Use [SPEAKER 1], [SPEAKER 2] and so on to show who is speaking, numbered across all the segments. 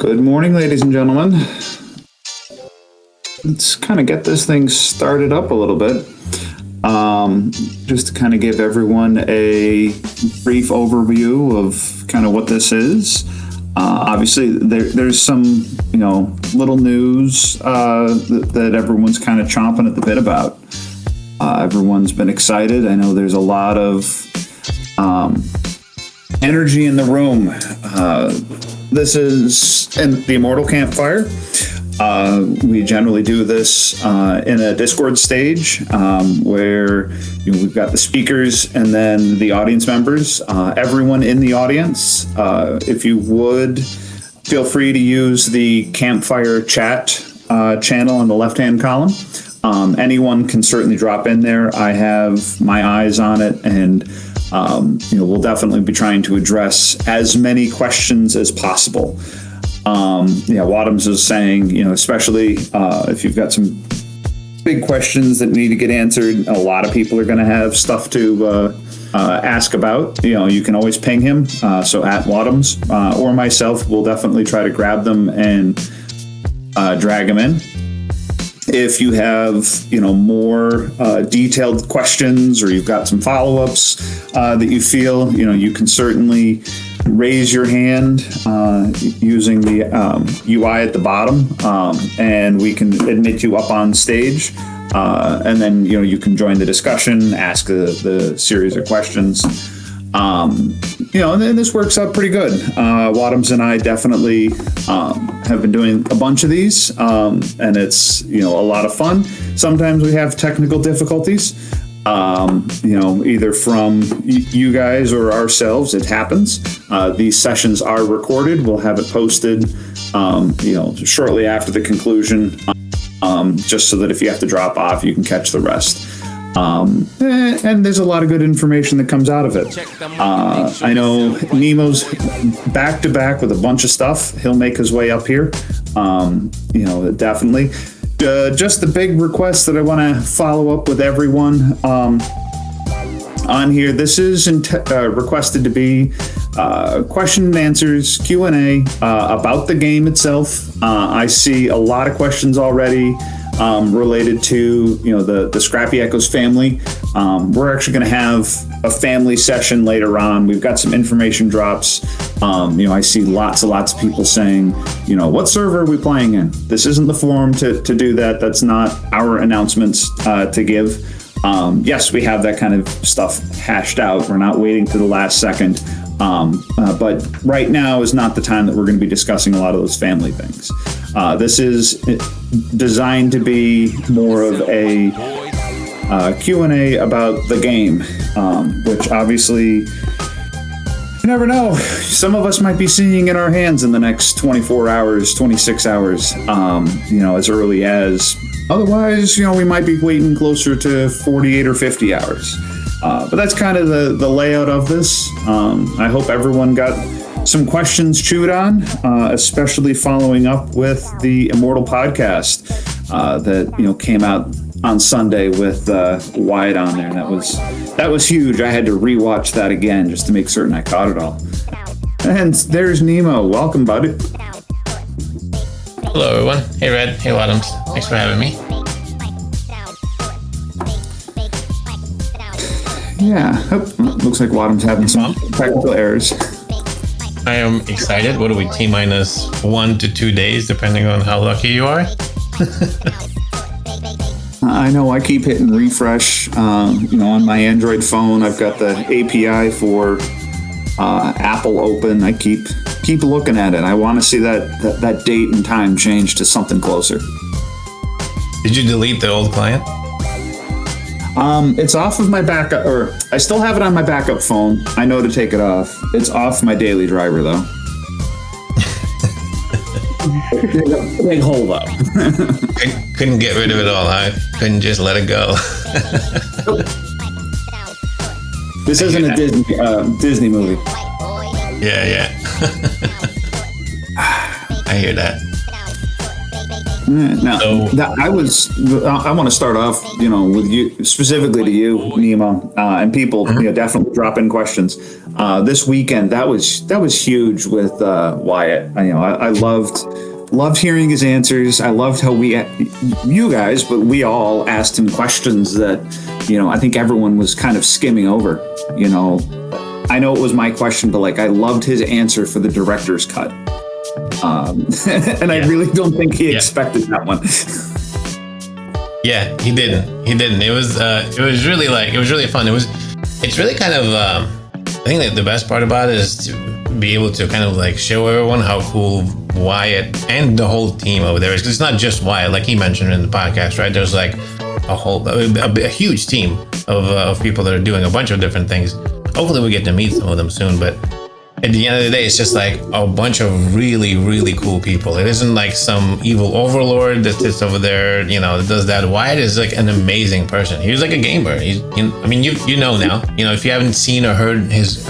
[SPEAKER 1] Good morning, ladies and gentlemen. Let's kind of get this thing started up a little bit. Just to kind of give everyone a brief overview of kind of what this is. Obviously, there's some, little news that everyone's kind of chomping at the bit about. Everyone's been excited. I know there's a lot of energy in the room. This is in the Immortal Campfire. We generally do this in a Discord stage where we've got the speakers and then the audience members. Everyone in the audience, if you would, feel free to use the Campfire chat channel on the left-hand column. Anyone can certainly drop in there. I have my eyes on it, and we'll definitely be trying to address as many questions as possible. Wadums is saying, especially if you've got some big questions that need to get answered, a lot of people are going to have stuff to ask about. You can always ping him. So at Wadums or myself, we'll definitely try to grab them and drag them in. If you have, more detailed questions, or you've got some follow-ups that you feel, you can certainly raise your hand using the UI at the bottom, and we can admit you up on stage. And then, you can join the discussion, ask the series of questions. And then this works out pretty good. Wadums and I definitely have been doing a bunch of these, and it's, a lot of fun. Sometimes we have technical difficulties, either from you guys or ourselves. It happens. These sessions are recorded. We'll have it posted, shortly after the conclusion, just so that if you have to drop off, you can catch the rest. And there's a lot of good information that comes out of it. I know Nemo's back to back with a bunch of stuff. He'll make his way up here. Definitely. Just the big request that I want to follow up with everyone on here. This is requested to be question and answers, Q&A about the game itself. I see a lot of questions already related to the Scrappy Echoes family. We're actually going to have a family session later on. We've got some information drops. I see lots of people saying, what server are we playing in? This isn't the forum to do that. That's not our announcements to give. Yes, we have that kind of stuff hashed out. We're not waiting to the last second. But right now is not the time that we're going to be discussing a lot of those family things. This is designed to be more of a Q&A about the game, which obviously you never know. Some of us might be seeing in our hands in the next 24 hours, 26 hours, as early as. Otherwise, we might be waiting closer to 48 or 50 hours. But that's kind of the layout of this. I hope everyone got some questions chewed on, especially following up with the Immortal podcast that came out on Sunday with Wyatt on there, and that was huge. I had to rewatch that again just to make certain I caught it all. And there's Nemo. Welcome, buddy.
[SPEAKER 2] Hello, everyone. Hey, Red. Hey, Wadums. Thanks for having me.
[SPEAKER 1] Yeah. Looks like Wadums having some technical errors.
[SPEAKER 2] I am excited. What are we? T-minus 1 to 2 days, depending on how lucky you are.
[SPEAKER 1] I know I keep hitting refresh. On my Android phone, I've got the API for Apple open. I keep looking at it. I want to see that date and time change to something closer.
[SPEAKER 2] Did you delete the old client?
[SPEAKER 1] It's off of my backup, or I still have it on my backup phone. I know to take it off. It's off my daily driver, though. Big hold up.
[SPEAKER 2] I couldn't get rid of it all. I couldn't just let it go.
[SPEAKER 1] This isn't a Disney movie.
[SPEAKER 2] Yeah. I hear that.
[SPEAKER 1] Now, I want to start off, with you, specifically to you, Nemo, and people, definitely drop in questions. This weekend, that was huge with Wyatt. I loved hearing his answers. I loved how you guys, but we all asked him questions that, I think everyone was kind of skimming over. I know it was my question, but I loved his answer for the director's cut. And I really don't think he expected that one.
[SPEAKER 2] Yeah, he didn't. It was really fun. It's really kind of, I think that the best part about it is to be able to kind of show everyone how cool Wyatt and the whole team over there is. Because it's not just Wyatt, like he mentioned in the podcast, right? There's a huge team of people that are doing a bunch of different things. Hopefully we get to meet some of them soon, but at the end of the day, it's just a bunch of really, really cool people. It isn't some evil overlord that sits over there, that does that. Wyatt is an amazing person. He's a gamer. You know now. If you haven't seen or heard his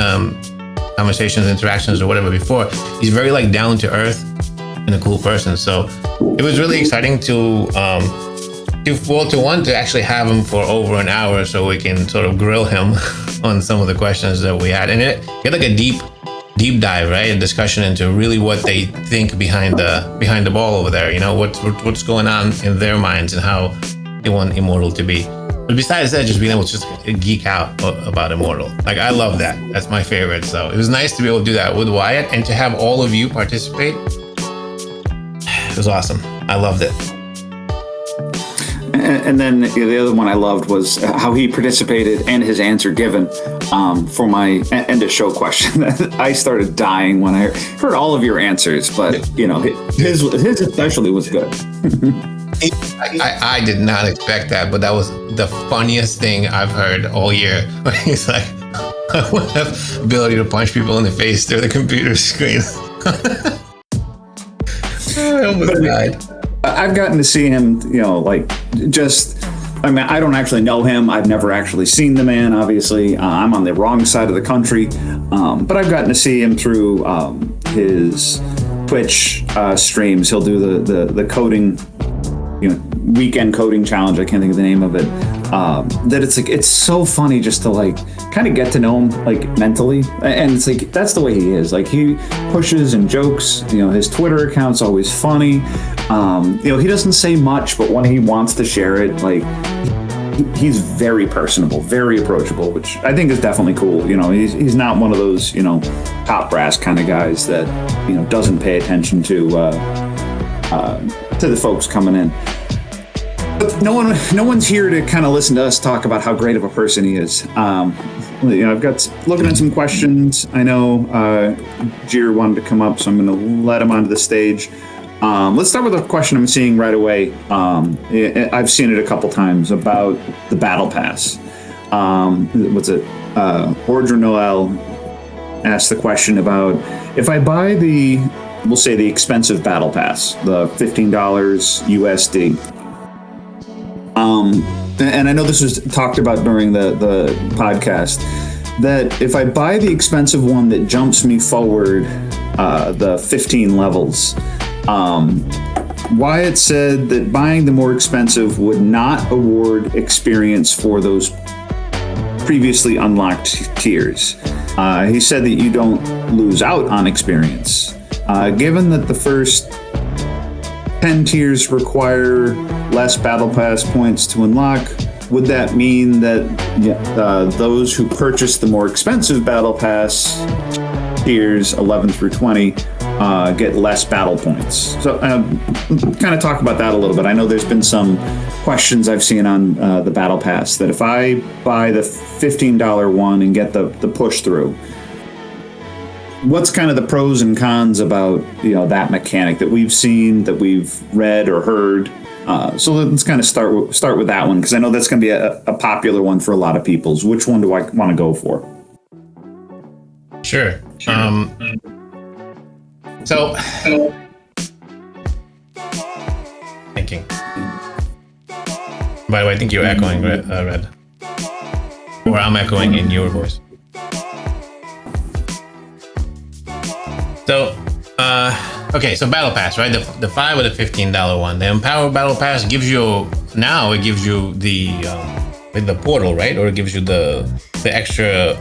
[SPEAKER 2] conversations, interactions, or whatever before, he's very down to earth and a cool person. So it was really exciting to actually have him for over an hour so we can sort of grill him on some of the questions that we had. And it had a deep dive, right? A discussion into really what they think behind the ball over there. What's going on in their minds and how they want Immortal to be. But besides that, just being able to just geek out about Immortal. I love that. That's my favorite. So it was nice to be able to do that with Wyatt and to have all of you participate. It was awesome. I loved it.
[SPEAKER 1] And then the other one I loved was how he participated and his answer given for my end of show question. I started dying when I heard all of your answers, but his especially was good.
[SPEAKER 2] I did not expect that, but that was the funniest thing I've heard all year. He's like, I want to have ability to punch people in the face through the computer screen. I almost died.
[SPEAKER 1] I've gotten to see him, I don't actually know him. I've never actually seen the man, obviously. I'm on the wrong side of the country. But I've gotten to see him through his Twitch streams. He'll do the coding, weekend coding challenge. I can't think of the name of it. That it's so funny just to kind of get to know him mentally, and it's that's the way he is. He pushes and jokes. His Twitter account's always funny. He doesn't say much, but when he wants to share it, he's very personable, very approachable, which I think is definitely cool. He's not one of those top brass kind of guys that doesn't pay attention to the folks coming in. But no one's here to kind of listen to us talk about how great of a person he is. I've got looking at some questions. I know Jir wanted to come up, so I'm going to let him onto the stage. Let's start with a question I'm seeing right away. I've seen it a couple times about the Battle Pass. What's it? Ordre Noel asked the question about if I buy we'll say the expensive Battle Pass, the $15 USD. And I know this was talked about during the podcast, that if I buy the expensive one that jumps me forward the 15 levels, Wyatt said that buying the more expensive would not award experience for those previously unlocked tiers. He said that you don't lose out on experience. Given that the first 10 tiers require less Battle Pass points to unlock, would that mean that those who purchase the more expensive Battle Pass tiers 11 through 20 get less battle points? So kind of talk about that a little bit. I know there's been some questions I've seen on the Battle Pass that if I buy the $15 one and get the push through, what's kind of the pros and cons about that mechanic that we've seen, that we've read or heard? So let's kind of start with that one, because I know that's going to be a popular one for a lot of people. Which one do I want to go for?
[SPEAKER 2] Sure. So thinking. By the way, I think you're echoing, Red. Or I'm echoing in your voice. So, okay, so Battle Pass, right? The $5 or the $15 one. The Empower Battle Pass gives you the portal, right? Or it gives you the extra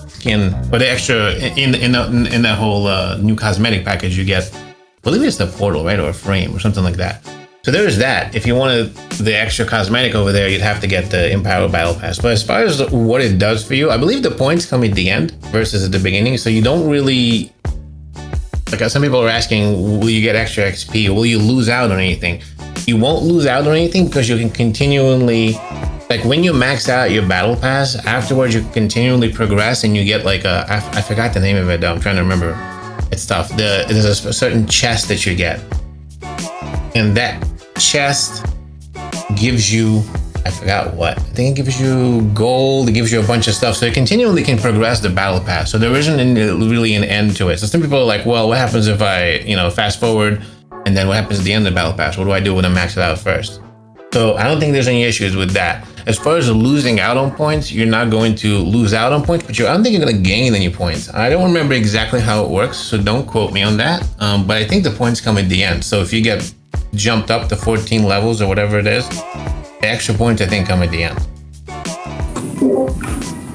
[SPEAKER 2] skin, or the extra in that whole new cosmetic package you get. I believe it's the portal, right? Or a frame or something like that. So there's that. If you wanted the extra cosmetic over there, you'd have to get the Empower Battle Pass. But as far as what it does for you, I believe the points come at the end versus at the beginning. So you don't really, like some people are asking, will you get extra XP? Will you lose out on anything? You won't lose out on anything because you can continually, like when you max out your battle pass, afterwards you continually progress and you get like I forgot the name of it though, I'm trying to remember. It's tough. There's a certain chest that you get. And that chest gives you, I forgot what. I think it gives you gold, it gives you a bunch of stuff. So it continually can progress the battle pass. So there isn't really an end to it. So some people are like, well, what happens if I, fast forward and then what happens at the end of the battle pass? What do I do when I max it out first? So I don't think there's any issues with that. As far as losing out on points, you're not going to lose out on points, but I don't think you're going to gain any points. I don't remember exactly how it works, so don't quote me on that. But I think the points come at the end. So if you get jumped up to 14 levels or whatever it is, the extra points I think come at the end.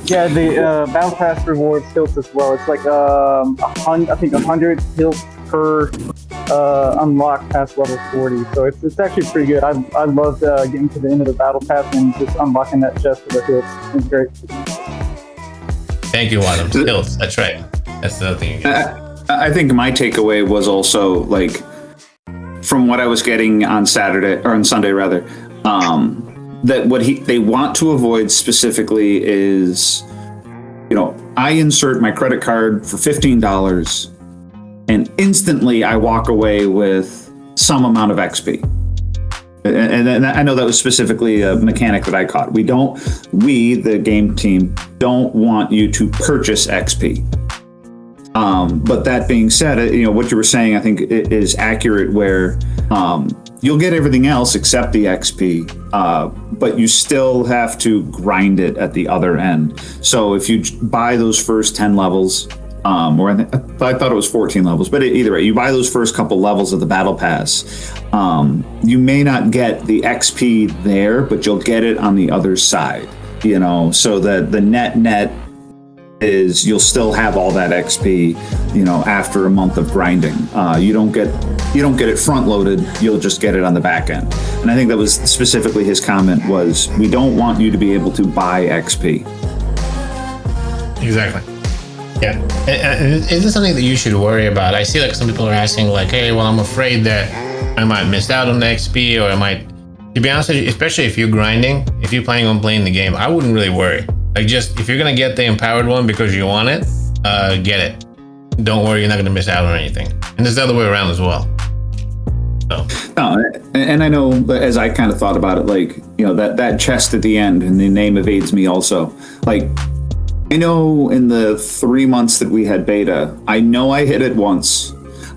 [SPEAKER 3] Yeah, the Battle Pass rewards hilts as well. It's like 100 hilts per unlock past level 40. So it's actually pretty good. I loved getting to the end of the Battle Pass and just unlocking that chest for the hilts. It's great.
[SPEAKER 2] Thank you, Wadums. Hilts, that's right. That's the other thing you get.
[SPEAKER 1] I think my takeaway was also like, from what I was getting on Saturday or on Sunday rather, that what they want to avoid specifically is, I insert my credit card for $15 and instantly I walk away with some amount of XP. And I know that was specifically a mechanic that I caught. We, the game team, don't want you to purchase XP. But that being said, what you were saying, I think is accurate where you'll get everything else except the XP, but you still have to grind it at the other end. So if you buy those first 10 levels, or I thought it was 14 levels, but either way, you buy those first couple levels of the Battle Pass, you may not get the XP there, but you'll get it on the other side, so that the net is you'll still have all that XP, after a month of grinding. You don't get it front loaded, you'll just get it on the back end. And I think that was specifically his comment was, we don't want you to be able to buy XP.
[SPEAKER 2] Exactly. Yeah. And is this something that you should worry about? I see like some people are asking like, hey, well, I'm afraid that I might miss out on the XP, or I might, to be honest with you, especially if you're grinding, if you're planning on playing the game, I wouldn't really worry. Like, just if you're gonna get the empowered one because you want it, get it. Don't worry, you're not gonna miss out on anything. And there's the other way around as well. So.
[SPEAKER 1] No, and I know, as I kind of thought about it, like, that chest at the end, and the name evades me also. Like, I know in the 3 months that we had beta, I know I hit it once.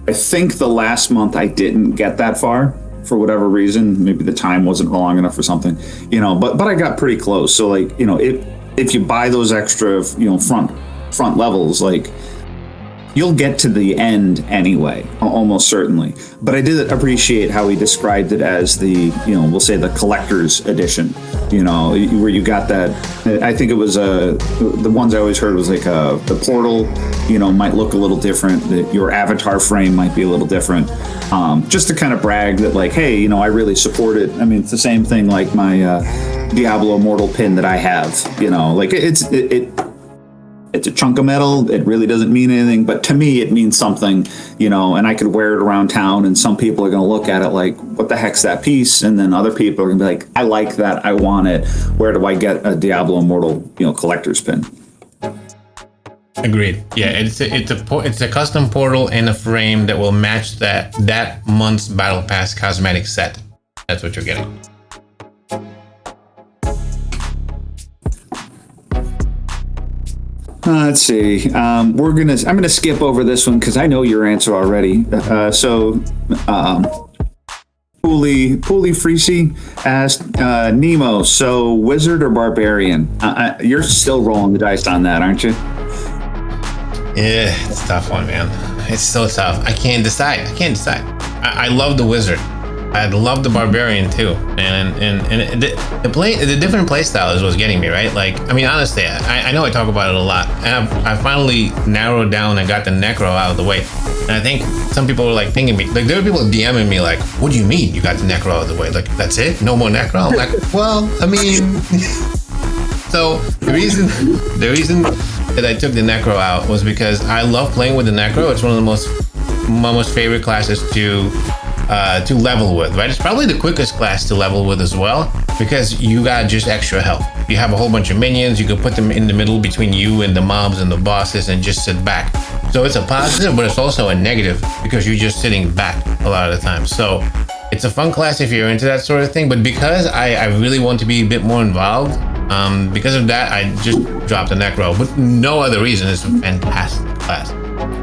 [SPEAKER 1] I think the last month I didn't get that far for whatever reason. Maybe the time wasn't long enough or something, but I got pretty close. So like, if you buy those extra, front levels, like, you'll get to the end anyway, almost certainly. But I did appreciate how he described it as the, we'll say the collector's edition, where you got that. I think it was the ones I always heard was like the portal, might look a little different. Your avatar frame might be a little different. Just to kind of brag that like, hey, I really support it. I mean, it's the same thing like my Diablo Immortal pin that I have, like it's a chunk of metal. It really doesn't mean anything, but to me it means something, and I could wear it around town and some people are going to look at it like, what the heck's that piece? And then other people are going to be like, I like that. I want it. Where do I get a Diablo Immortal, collector's pin?
[SPEAKER 2] Agreed. Yeah, it's a custom portal and a frame that will match that month's Battle Pass cosmetic set. That's what you're getting.
[SPEAKER 1] Let's see. I'm gonna skip over this one because I know your answer already. Pooley Freesy asked Nemo. So wizard or barbarian? You're still rolling the dice on that, aren't you?
[SPEAKER 2] Yeah, it's a tough one, man. it's so tough. I can't decide. I love the wizard. I love the barbarian too, and the different play style is what's getting me, right? Like, I mean, honestly, I know I talk about it a lot, and I finally narrowed down and got the necro out of the way. And I think some people were like pinging me, like there were people DMing me like, "What do you mean you got the necro out of the way? Like that's it? No more necro?" I'm like, well, I mean, so the reason that I took the necro out was because I love playing with the necro. It's one of my most favorite classes to level with, right? It's probably the quickest class to level with as well, because you got just extra health. You have a whole bunch of minions. You can put them in the middle between you and the mobs and the bosses and just sit back. So it's a positive, but it's also a negative because you're just sitting back a lot of the time. So it's a fun class if you're into that sort of thing. But because I really want to be a bit more involved, because of that, I just dropped the necro, but no other reason. It's a fantastic class.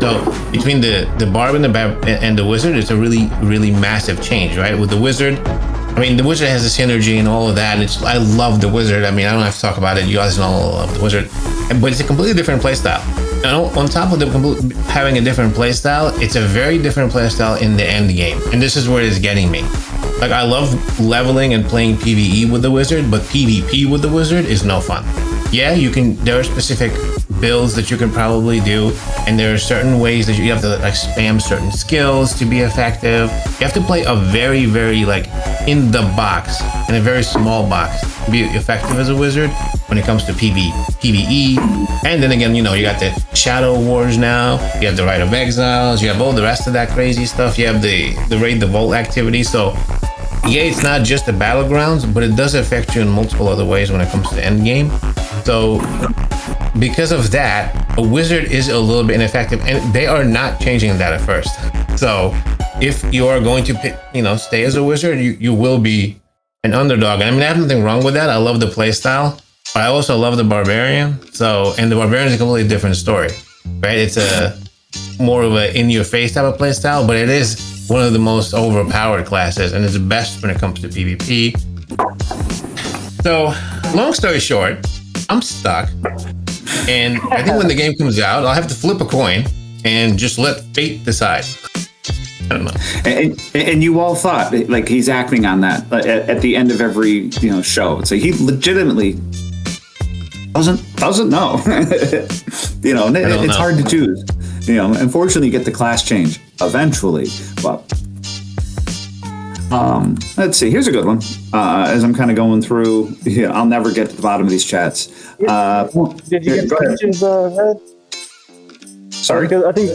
[SPEAKER 2] So between the barb and the wizard, it's a really, really massive change, right? With the wizard, I mean, the wizard has a synergy and all of that. I love the wizard. I mean, I don't have to talk about it. You guys know I love the wizard, but it's a completely different playstyle. And on top of having a different playstyle, it's a very different playstyle in the end game. And this is where it's getting me. Like, I love leveling and playing PvE with the wizard, but PvP with the wizard is no fun. Yeah, there are specific builds that you can probably do, and there are certain ways that you have to like spam certain skills to be effective. You have to play a very, very like in the box, in a very small box, to be effective as a wizard when it comes to PvE. And then again, you got the Shadow Wars now, you have the Rite of Exiles, you have all the rest of that crazy stuff, you have the Raid the Vault activity. So yeah, it's not just the battlegrounds, but it does affect you in multiple other ways when it comes to the end game. So because of that, a wizard is a little bit ineffective, and they are not changing that at first. So if you are going to stay as a wizard, you will be an underdog. And I mean, I have nothing wrong with that. I love the play style, but I also love the barbarian. And the barbarian is a completely different story, right? It's a more of a in-your-face type of play style, but it is one of the most overpowered classes, and it's best when it comes to PvP. So long story short, I'm stuck, and I think when the game comes out, I'll have to flip a coin and just let fate decide. I don't know.
[SPEAKER 1] And you all thought like he's acting on that at the end of every show. So he legitimately doesn't know. It's hard to choose. Unfortunately, you get the class change eventually, but. Let's see. Here's a good one. As I'm kind of going through, I'll never get to the bottom of these chats.
[SPEAKER 3] Did you get questions, Red?
[SPEAKER 1] Sorry,
[SPEAKER 3] because I think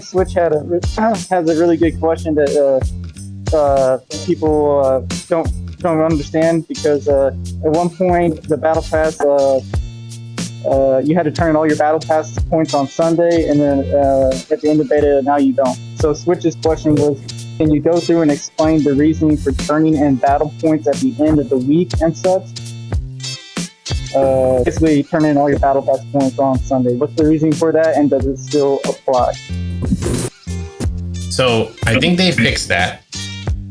[SPEAKER 3] Switch has a really good question that people don't understand, because at one point the battle pass you had to turn in all your battle pass points on Sunday, and then at the end of beta now you don't. So Switch's question was, can you go through and explain the reasoning for turning in battle points at the end of the week and such? Basically, turn in all your battle pass points on Sunday. What's the reasoning for that, and does it still apply?
[SPEAKER 2] So I think they fixed that.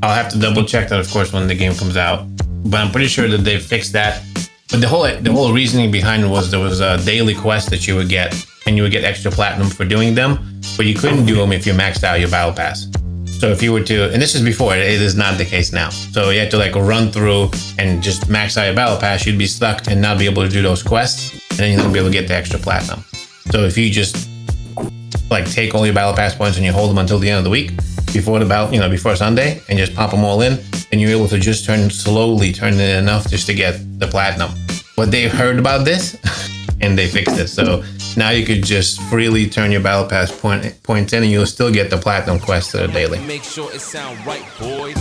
[SPEAKER 2] I'll have to double check that, of course, when the game comes out. But I'm pretty sure that they fixed that. But the whole reasoning behind it was there was a daily quest that you would get, and you would get extra platinum for doing them, but you couldn't do them if you maxed out your battle pass. So if you were to, and this is before, it is not the case now. So you had to like run through and just max out your battle pass, you'd be stuck and not be able to do those quests, and then you're not be able to get the extra platinum. So if you just like take all your battle pass points and you hold them until the end of the week, before Sunday, and just pop them all in, and you're able to just slowly turn in enough just to get the platinum. But they heard about this and they fixed it. So now you could just freely turn your battle pass points in, and you'll still get the platinum quests that are daily.
[SPEAKER 4] Make sure it sound right, boys.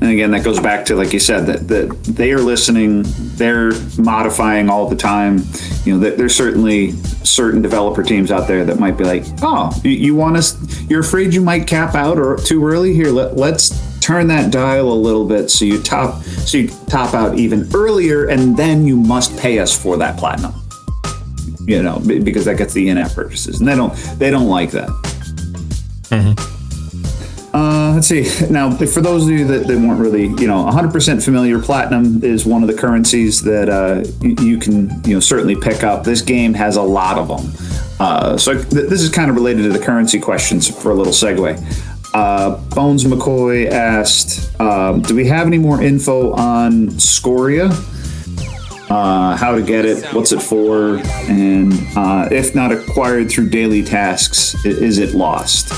[SPEAKER 1] And again, that goes back to, like you said, that they are listening, they're modifying all the time. There's certainly certain developer teams out there that might be like, oh, you're afraid you might cap out or too early? Here, let's turn that dial a little bit so you top out even earlier, and then you must pay us for that platinum. Because that gets the in-app purchases, and they don't like that.
[SPEAKER 2] Mm-hmm.
[SPEAKER 1] Let's see. Now, for those of you that weren't really, 100% familiar, platinum is one of the currencies that you can, certainly pick up. This game has a lot of them. This is kind of related to the currency questions for a little segue. Bones McCoy asked, do we have any more info on Scoria? How to get it, what's it for, and if not acquired through daily tasks, is it lost?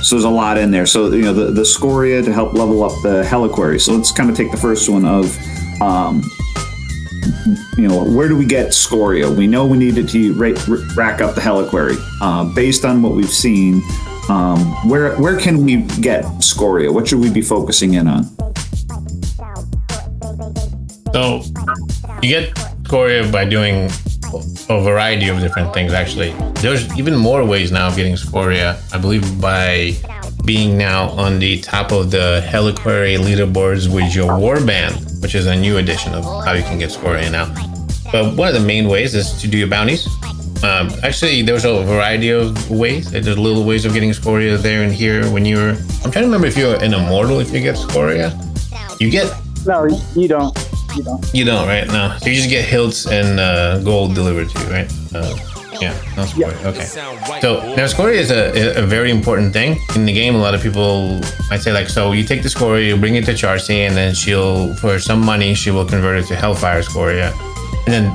[SPEAKER 1] So there's a lot in there. So, the Scoria to help level up the Heliquary. So let's kind of take the first one of, where do we get Scoria? We know we needed to rack up the Heliquary. Based on what we've seen, where can we get Scoria? What should we be focusing in on?
[SPEAKER 2] So you get Scoria by doing a variety of different things, actually. There's even more ways now of getting Scoria, I believe, by being now on the top of the Heliquary leaderboards with your warband, which is a new addition of how you can get Scoria now. But one of the main ways is to do your bounties. Actually, there's a variety of ways. There's little ways of getting Scoria there and here. I'm trying to remember if you're an Immortal, if you get Scoria.
[SPEAKER 3] No, you don't.
[SPEAKER 2] You don't, right? No. So you just get hilts and gold delivered to you, right? No Scoria. Okay. So now Scoria is a very important thing in the game. A lot of people might say, so you take the Scoria, you bring it to Charcy, and then for some money, she will convert it to Hellfire Scoria. And then,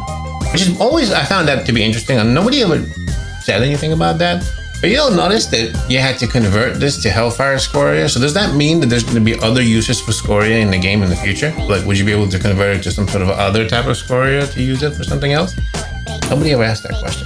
[SPEAKER 2] which is always, I found that to be interesting. And nobody ever said anything about that. But you'll notice that you had to convert this to Hellfire Scoria. So does that mean that there's going to be other uses for Scoria in the game in the future? Would you be able to convert it to some sort of other type of Scoria to use it for something else? Nobody ever asked that question.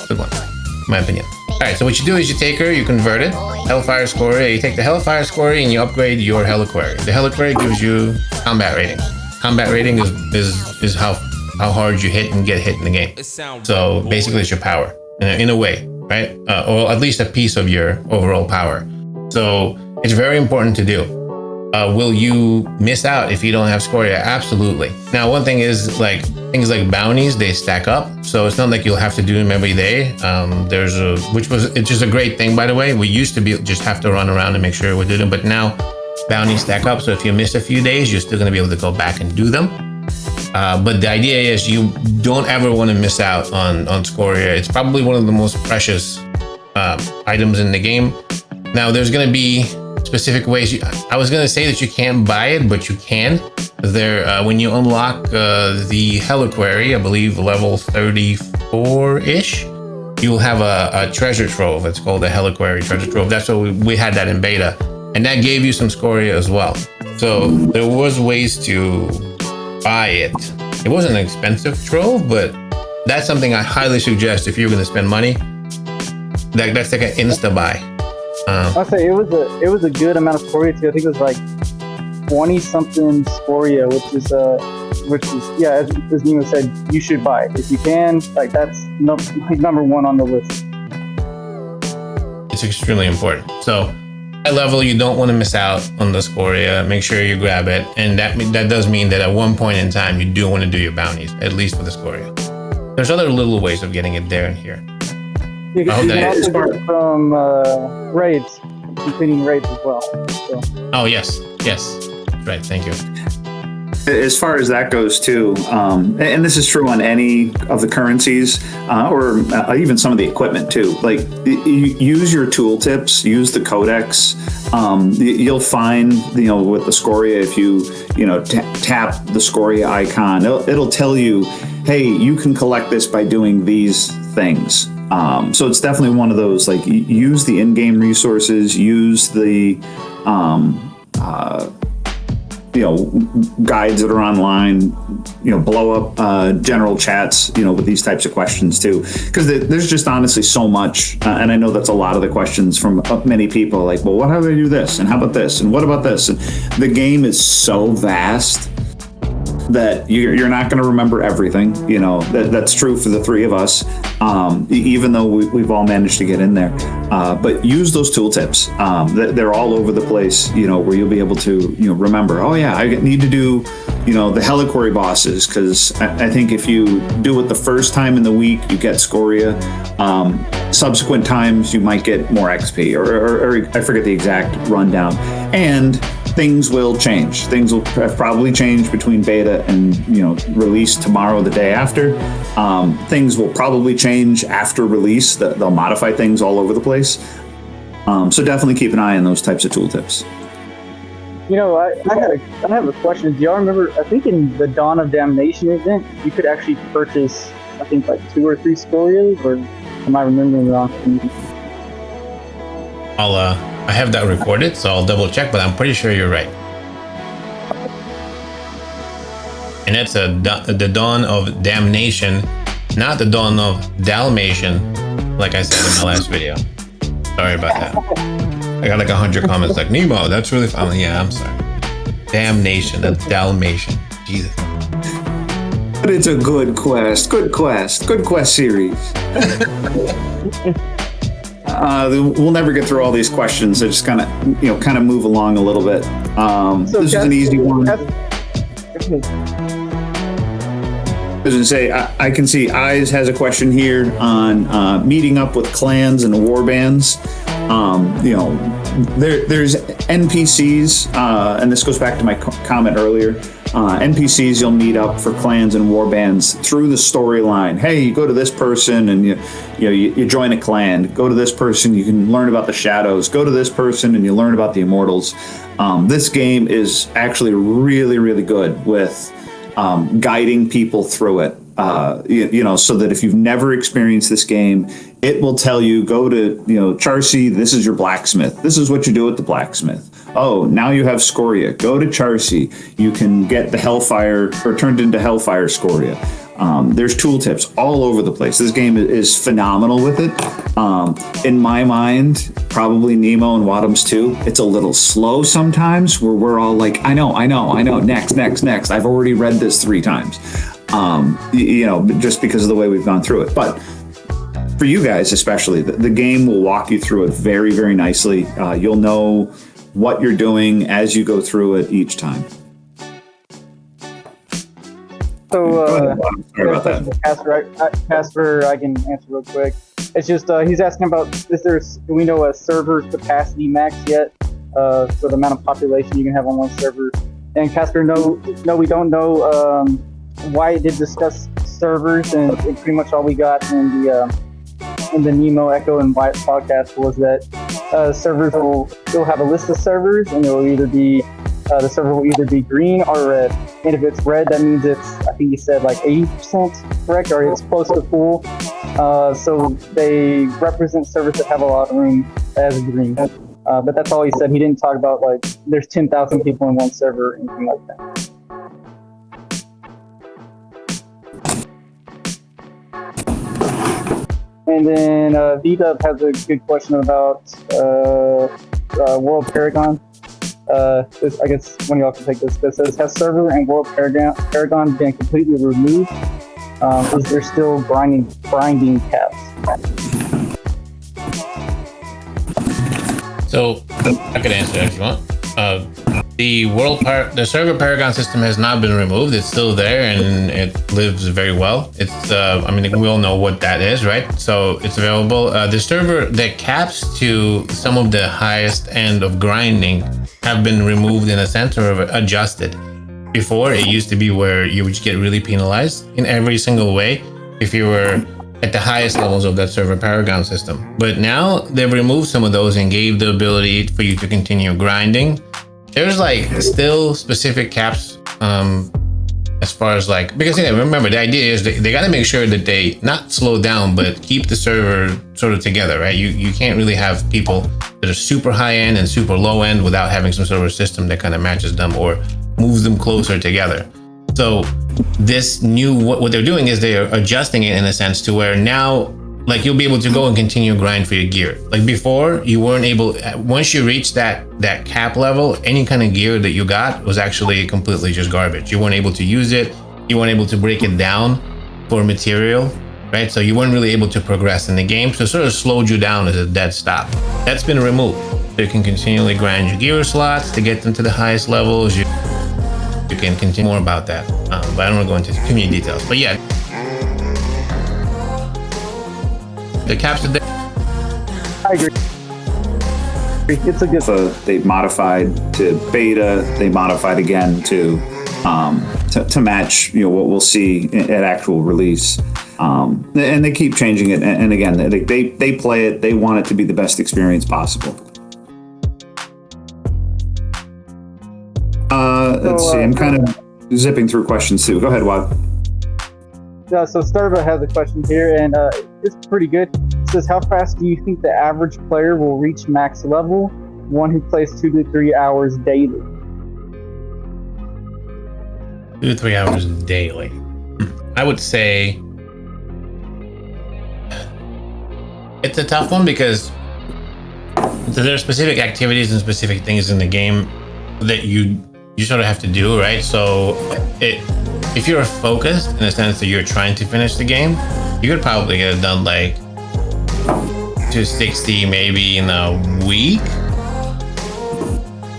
[SPEAKER 2] Good one, in my opinion. All right, so what you do is you take her, you convert it, Hellfire Scoria. You take the Hellfire Scoria and you upgrade your Heliquary. The Heliquary gives you combat rating. Combat rating is how hard you hit and get hit in the game. So basically, it's your power in a way. Right? Or at least a piece of your overall power. So it's very important to do. Will you miss out if you don't have Scoria? Absolutely. Now, one thing is things like bounties, they stack up. So it's not like you'll have to do them every day. It's just a great thing, by the way. We used to just have to run around and make sure we did them, but now bounties stack up. So if you miss a few days, you're still going to be able to go back and do them. But the idea is you don't ever want to miss out on Scoria. It's probably one of the most precious items in the game. Now, there's going to be specific ways. I was going to say that you can't buy it, but you can. When you unlock the Heliquary, I believe level 34-ish, you'll have a treasure trove. It's called the Heliquary treasure trove. That's what we had that in beta. And that gave you some Scoria as well. So there was ways to buy it. It wasn't an expensive trove, but that's something I highly suggest if you're going to spend money. That's like an insta buy.
[SPEAKER 3] I'll say it was a good amount of Scoria too. I think it was 20 something Scoria, which is as Nemo said, you should buy it if you can. That's number one on the list.
[SPEAKER 2] It's extremely important. So high level, you don't want to miss out on the Scoria. Make sure you grab it, and that does mean that at one point in time you do want to do your bounties, at least for the Scoria. There's other little ways of getting it there and here.
[SPEAKER 3] You can also get it from raids, completing raids as well. So.
[SPEAKER 2] Oh yes, right. Thank you.
[SPEAKER 1] As far as that goes too, and this is true on any of the currencies, or even some of the equipment too. Use your tooltips, use the codex. You'll find, with the Scoria, if you tap the Scoria icon, it'll tell you, hey, you can collect this by doing these things. So it's definitely one of those, use the in-game resources, use the guides that are online, blow up general chats, with these types of questions too, because there's just honestly so much, and I know that's a lot of the questions from many people, well, how do I do this, and how about this, and what about this, and the game is so vast that you're not going to remember everything. That's true for the three of us, even though we've all managed to get in there. But use those tooltips. They're all over the place, where you'll be able to, remember, oh yeah, I need to do, the Heliquary bosses, because I think if you do it the first time in the week, you get Scoria. Subsequent times, you might get more XP, or I forget the exact rundown. And things will change. Things will probably change between beta and release tomorrow, the day after. Things will probably change after release. They'll modify things all over the place. So definitely keep an eye on those types of tooltips.
[SPEAKER 3] I have a question. Do y'all remember? I think in the Dawn of Damnation event, you could actually purchase, I think, like 2 or 3 Scorias, or am I remembering wrong?
[SPEAKER 2] I have that recorded, so I'll double check, but I'm pretty sure you're right. And that's the Dawn of Damnation, not the Dawn of Dalmatian, like I said in my last video. Sorry about that. I got like 100 comments like, Nemo, that's really fun. Yeah, I'm sorry. Damnation, that's Dalmatian. Jesus.
[SPEAKER 1] But it's a good quest series. We'll never get through all these questions. So just kind of move along a little bit. This is an easy one. I was going to say, I can see Eyes has a question here on meeting up with clans and warbands. There's NPCs, and this goes back to my comment earlier. NPCs you'll meet up for clans and warbands through the storyline. Hey, you go to this person and you join a clan. Go to this person, you can learn about the shadows. Go to this person and you learn about the immortals. This game is actually really, really good with guiding people through it. So that if you've never experienced this game, it will tell you, go to, Charcy, this is your blacksmith. This is what you do at the blacksmith. Oh, now you have Scoria. Go to Charcy. You can get the Hellfire, or turned into Hellfire Scoria. There's tooltips all over the place. This game is phenomenal with it. In my mind, probably Nemo and Wadums too. It's a little slow sometimes, where we're all like, I know. Next. I've already read this 3 times. Just because of the way we've gone through it. But for you guys especially, the game will walk you through it very, very nicely. You'll know what you're doing as you go through it each time.
[SPEAKER 3] So,
[SPEAKER 1] sorry about that.
[SPEAKER 3] Casper, I can answer real quick. It's just, he's asking about, do we know a server capacity max yet? So the amount of population you can have on one server. And Casper, no, we don't know. Why did discuss servers, and pretty much all we got in the Nemo, Echo, and Wyatt podcast was that servers will have a list of servers, and it will either be the server will either be green or red. And if it's red, that means it's, I think he said, like 80% correct, or it's close to full. So they represent servers that have a lot of room as green. But that's all he said. He didn't talk about like there's 10,000 people in one server or anything like that. And then VDub has a good question about World Paragon. I guess one of y'all can take this. It says, has server and World Paragon been completely removed? Is there still grinding caps?
[SPEAKER 2] So I could answer that if you want. The server Paragon system has not been removed. It's still there and it lives very well. It's we all know what that is, right? So it's available. The server that caps to some of the highest end of grinding have been removed in a sense, or adjusted. Before, it used to be where you would just get really penalized in every single way if you were at the highest levels of that server Paragon system. But now they've removed some of those and gave the ability for you to continue grinding. There's like still specific caps as far as like, because remember the idea is they got to make sure that they not slow down but keep the server sort of together, right? You can't really have people that are super high end and super low end without having some sort of system that kind of matches them or moves them closer together. So this new, what they're doing is they're adjusting it in a sense to where now, like, you'll be able to go and continue grind for your gear. Like before, you weren't able, once you reached that cap level, any kind of gear that you got was actually completely just garbage. You weren't able to use it. You weren't able to break it down for material, right? So you weren't really able to progress in the game. So it sort of slowed you down as a dead stop. That's been removed. So you can continually grind your gear slots to get them to the highest levels. You can continue more about that, but I don't want to go into too many details. But yeah, the caps are there.
[SPEAKER 3] I agree. It's a good.
[SPEAKER 1] So they modified to beta. They modified again to match what we'll see at actual release. And they keep changing it. And again, they play it. They want it to be the best experience possible. Let's see. I'm kind of zipping through questions too. Go ahead, Wad.
[SPEAKER 3] Yeah, so Starva has a question here, and it's pretty good. It says, how fast do you think the average player will reach max level? One who plays 2 to 3 hours daily.
[SPEAKER 2] 2 to 3 hours daily. I would say it's a tough one because there are specific activities and specific things in the game that you sort of have to do, right? So if you're focused in the sense that you're trying to finish the game, you could probably get it done like to 60 maybe in a week,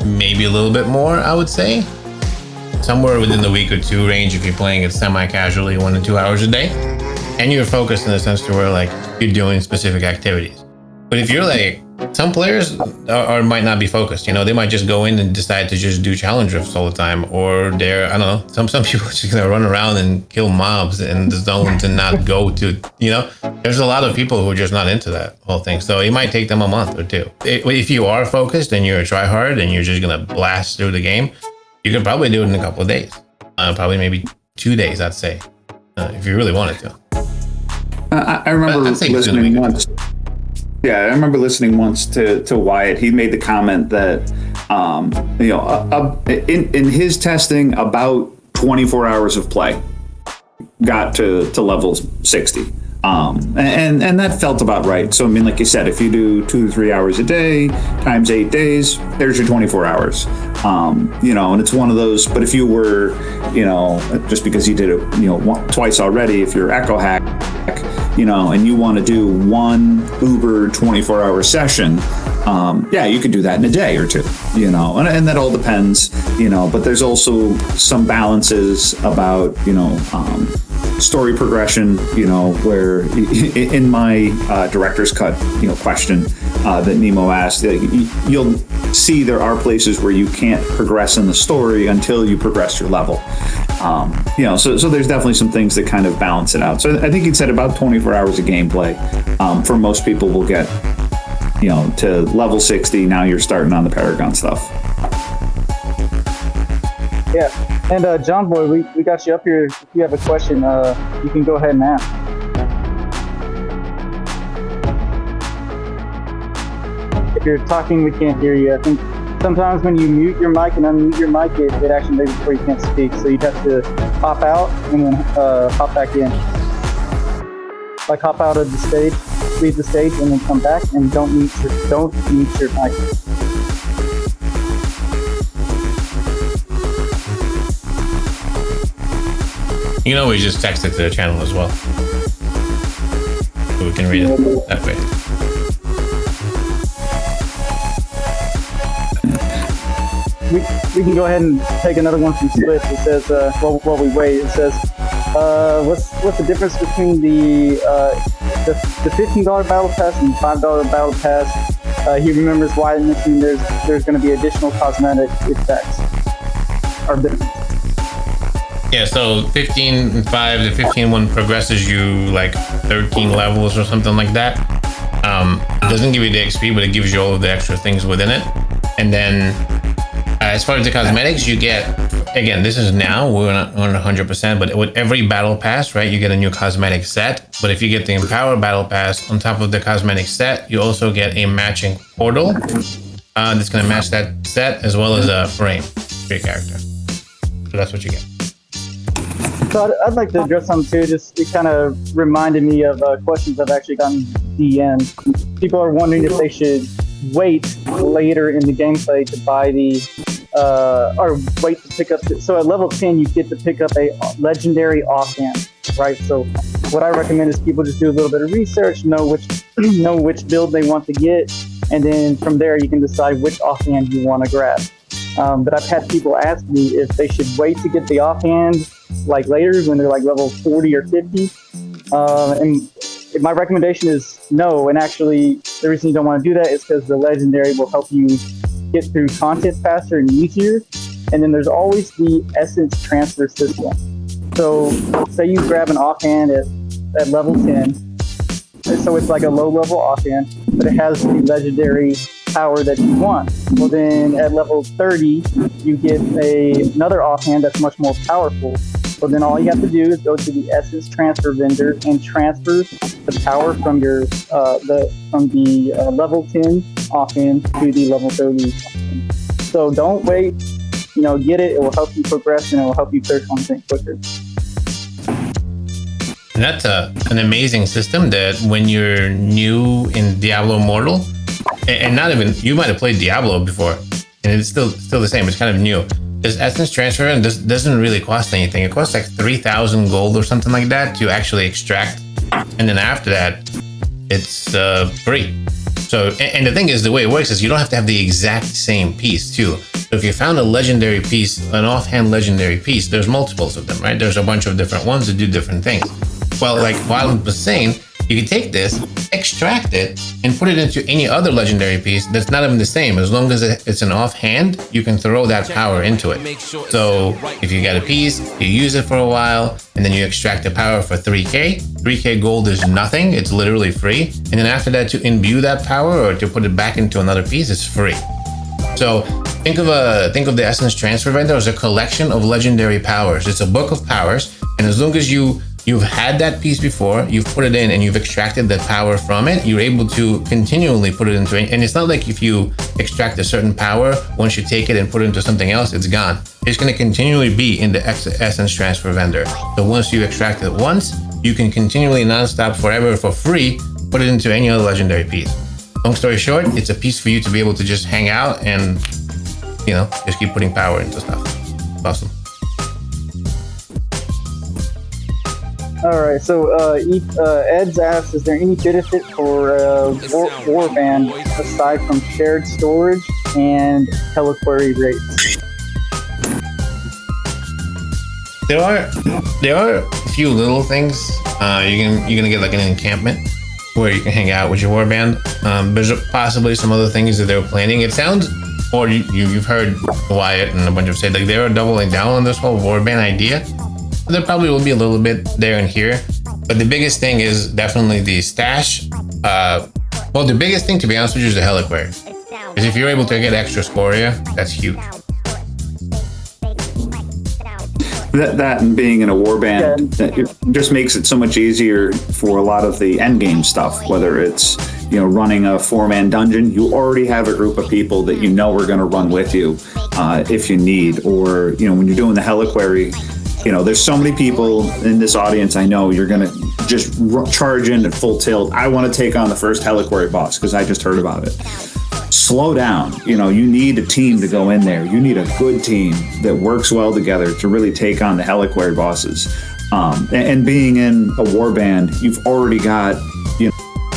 [SPEAKER 2] maybe a little bit more, I would say. Somewhere within the week or two range if you're playing it semi-casually 1 to 2 hours a day. And you're focused in the sense to where like you're doing specific activities. But if you're like, some players might not be focused, they might just go in and decide to just do challenge rifts all the time, or I don't know, some people are just gonna run around and kill mobs in the zones and not go to, there's a lot of people who are just not into that whole thing. So it might take them a month or two. If you are focused and you're a tryhard and you're just gonna blast through the game, you could probably do it in a couple of days, probably maybe 2 days, I'd say, if you really wanted to.
[SPEAKER 1] I remember listening once. Yeah, I remember listening once to Wyatt. He made the comment that, in his testing, about 24 hours of play got to level 60. And that felt about right. So, I mean, like you said, if you do 2 to 3 hours a day times 8 days, there's your 24 hours. And it's one of those, but if you were, just because you did it, twice already, if you're Echo Hack, and you want to do one Uber 24-hour session, you could do that in a day or two, and that all depends, but there's also some balances about, story progression, where in my director's cut, question that Nemo asked, you'll see there are places where you can't progress in the story until you progress your level. So there's definitely some things that kind of balance it out. So I think he said about 24 hours of gameplay. For most people, will get, to level 60. Now you're starting on the Paragon stuff.
[SPEAKER 3] Yeah. And JoyBoy, we got you up here. If you have a question, you can go ahead and ask. If you're talking, we can't hear you. I think sometimes when you mute your mic and unmute your mic, it actually makes it where you can't speak. So you'd have to hop out and then hop back in. Like hop out of the stage, leave the stage, and then come back, and don't mute your mic.
[SPEAKER 2] You can always just text it to the channel as well, so we can read it that way.
[SPEAKER 3] We can go ahead and take another one from Split. It says, while we wait, it says, what's the difference between the $15 battle pass and $5 battle pass? He remembers why mentioning there's going to be additional cosmetic effects or benefits.
[SPEAKER 2] Yeah, so 15.5 to 15.1 progresses you like 13 levels or something like that. It doesn't give you the XP, but it gives you all of the extra things within it. And then as far as the cosmetics, you get, again, this is now, we're not 100%, but with every battle pass, right, you get a new cosmetic set. But if you get the Empower battle pass on top of the cosmetic set, you also get a matching portal that's going to match that set, as well as a frame for your character. So that's what you get.
[SPEAKER 3] So I'd like to address something too. Just it kind of reminded me of questions I've actually gotten DM. People are wondering if they should wait later in the gameplay to buy the or wait to pick up. So at level 10, you get to pick up a legendary offhand, right? So what I recommend is people just do a little bit of research, know which build they want to get, and then from there you can decide which offhand you want to grab. But I've had people ask me if they should wait to get the offhand like later when they're like level 40 or 50. And my recommendation is no. And actually, The reason you don't want to do that is because the legendary will help you get through content faster and easier. And then there's always the essence transfer system. So say you grab an offhand at level 10. So it's like a low level offhand, but it has the legendary power that you want. Well, then at level 30, you get another offhand that's much more powerful. So then all you have to do is go to the essence transfer vendor and transfer the power from your the level 10 offhand to the level 30 offhand. So don't wait. Get it. It will help you progress and it will help you clear content quicker.
[SPEAKER 2] And that's an amazing system that when you're new in Diablo Immortal, and not even, you might have played Diablo before, and it's still the same. It's kind of new. This essence transfer, and this doesn't really cost anything. It costs like 3,000 gold or something like that to actually extract, and then after that, it's free. So, and the thing is, the way it works is you don't have to have the exact same piece too. So if you found a legendary piece, an offhand legendary piece, there's multiples of them, right? There's a bunch of different ones that do different things. Well, like Wadums was saying, you can take this, extract it, and put it into any other legendary piece that's not even the same. As long as it's an offhand, you can throw that power into it. So if you get a piece, you use it for a while, and then you extract the power for 3K. 3K gold is nothing. It's literally free. And then after that, to imbue that power or to put it back into another piece, it's free. So think of the essence transfer vendor as a collection of legendary powers. It's a book of powers, and as long as you've had that piece before, you've put it in and you've extracted the power from it, you're able to continually put it into it. And it's not like if you extract a certain power, once you take it and put it into something else, it's gone. It's going to continually be in the essence transfer vendor. So once you extract it once, you can continually nonstop forever for free, put it into any other legendary piece. Long story short, it's a piece for you to be able to just hang out and, just keep putting power into stuff. Awesome.
[SPEAKER 3] All right, so Ed's asked, is there any benefit for warband aside from shared storage and telequery rates?
[SPEAKER 2] There are a few little things. You're gonna get like an encampment where you can hang out with your warband. There's possibly some other things that they're planning. It sounds, or you've heard Wyatt and a bunch of say like they are doubling down on this whole warband idea. There probably will be a little bit there and here, but the biggest thing is definitely the stash. Well, the biggest thing, to be honest with you, is the Heliquary. Because if you're able to get extra scoria, that's huge.
[SPEAKER 1] That and being in a warband, it just makes it so much easier for a lot of the end game stuff, whether it's running a 4-man dungeon. You already have a group of people that are going to run with you if you need, or when you're doing the Heliquary, there's so many people in this audience. I know you're going to just charge in at full tilt. I want to take on the first Heliquary boss because I just heard about it. Slow down. You need a team to go in there. You need a good team that works well together to really take on the Heliquary bosses. And being in a warband, you've already got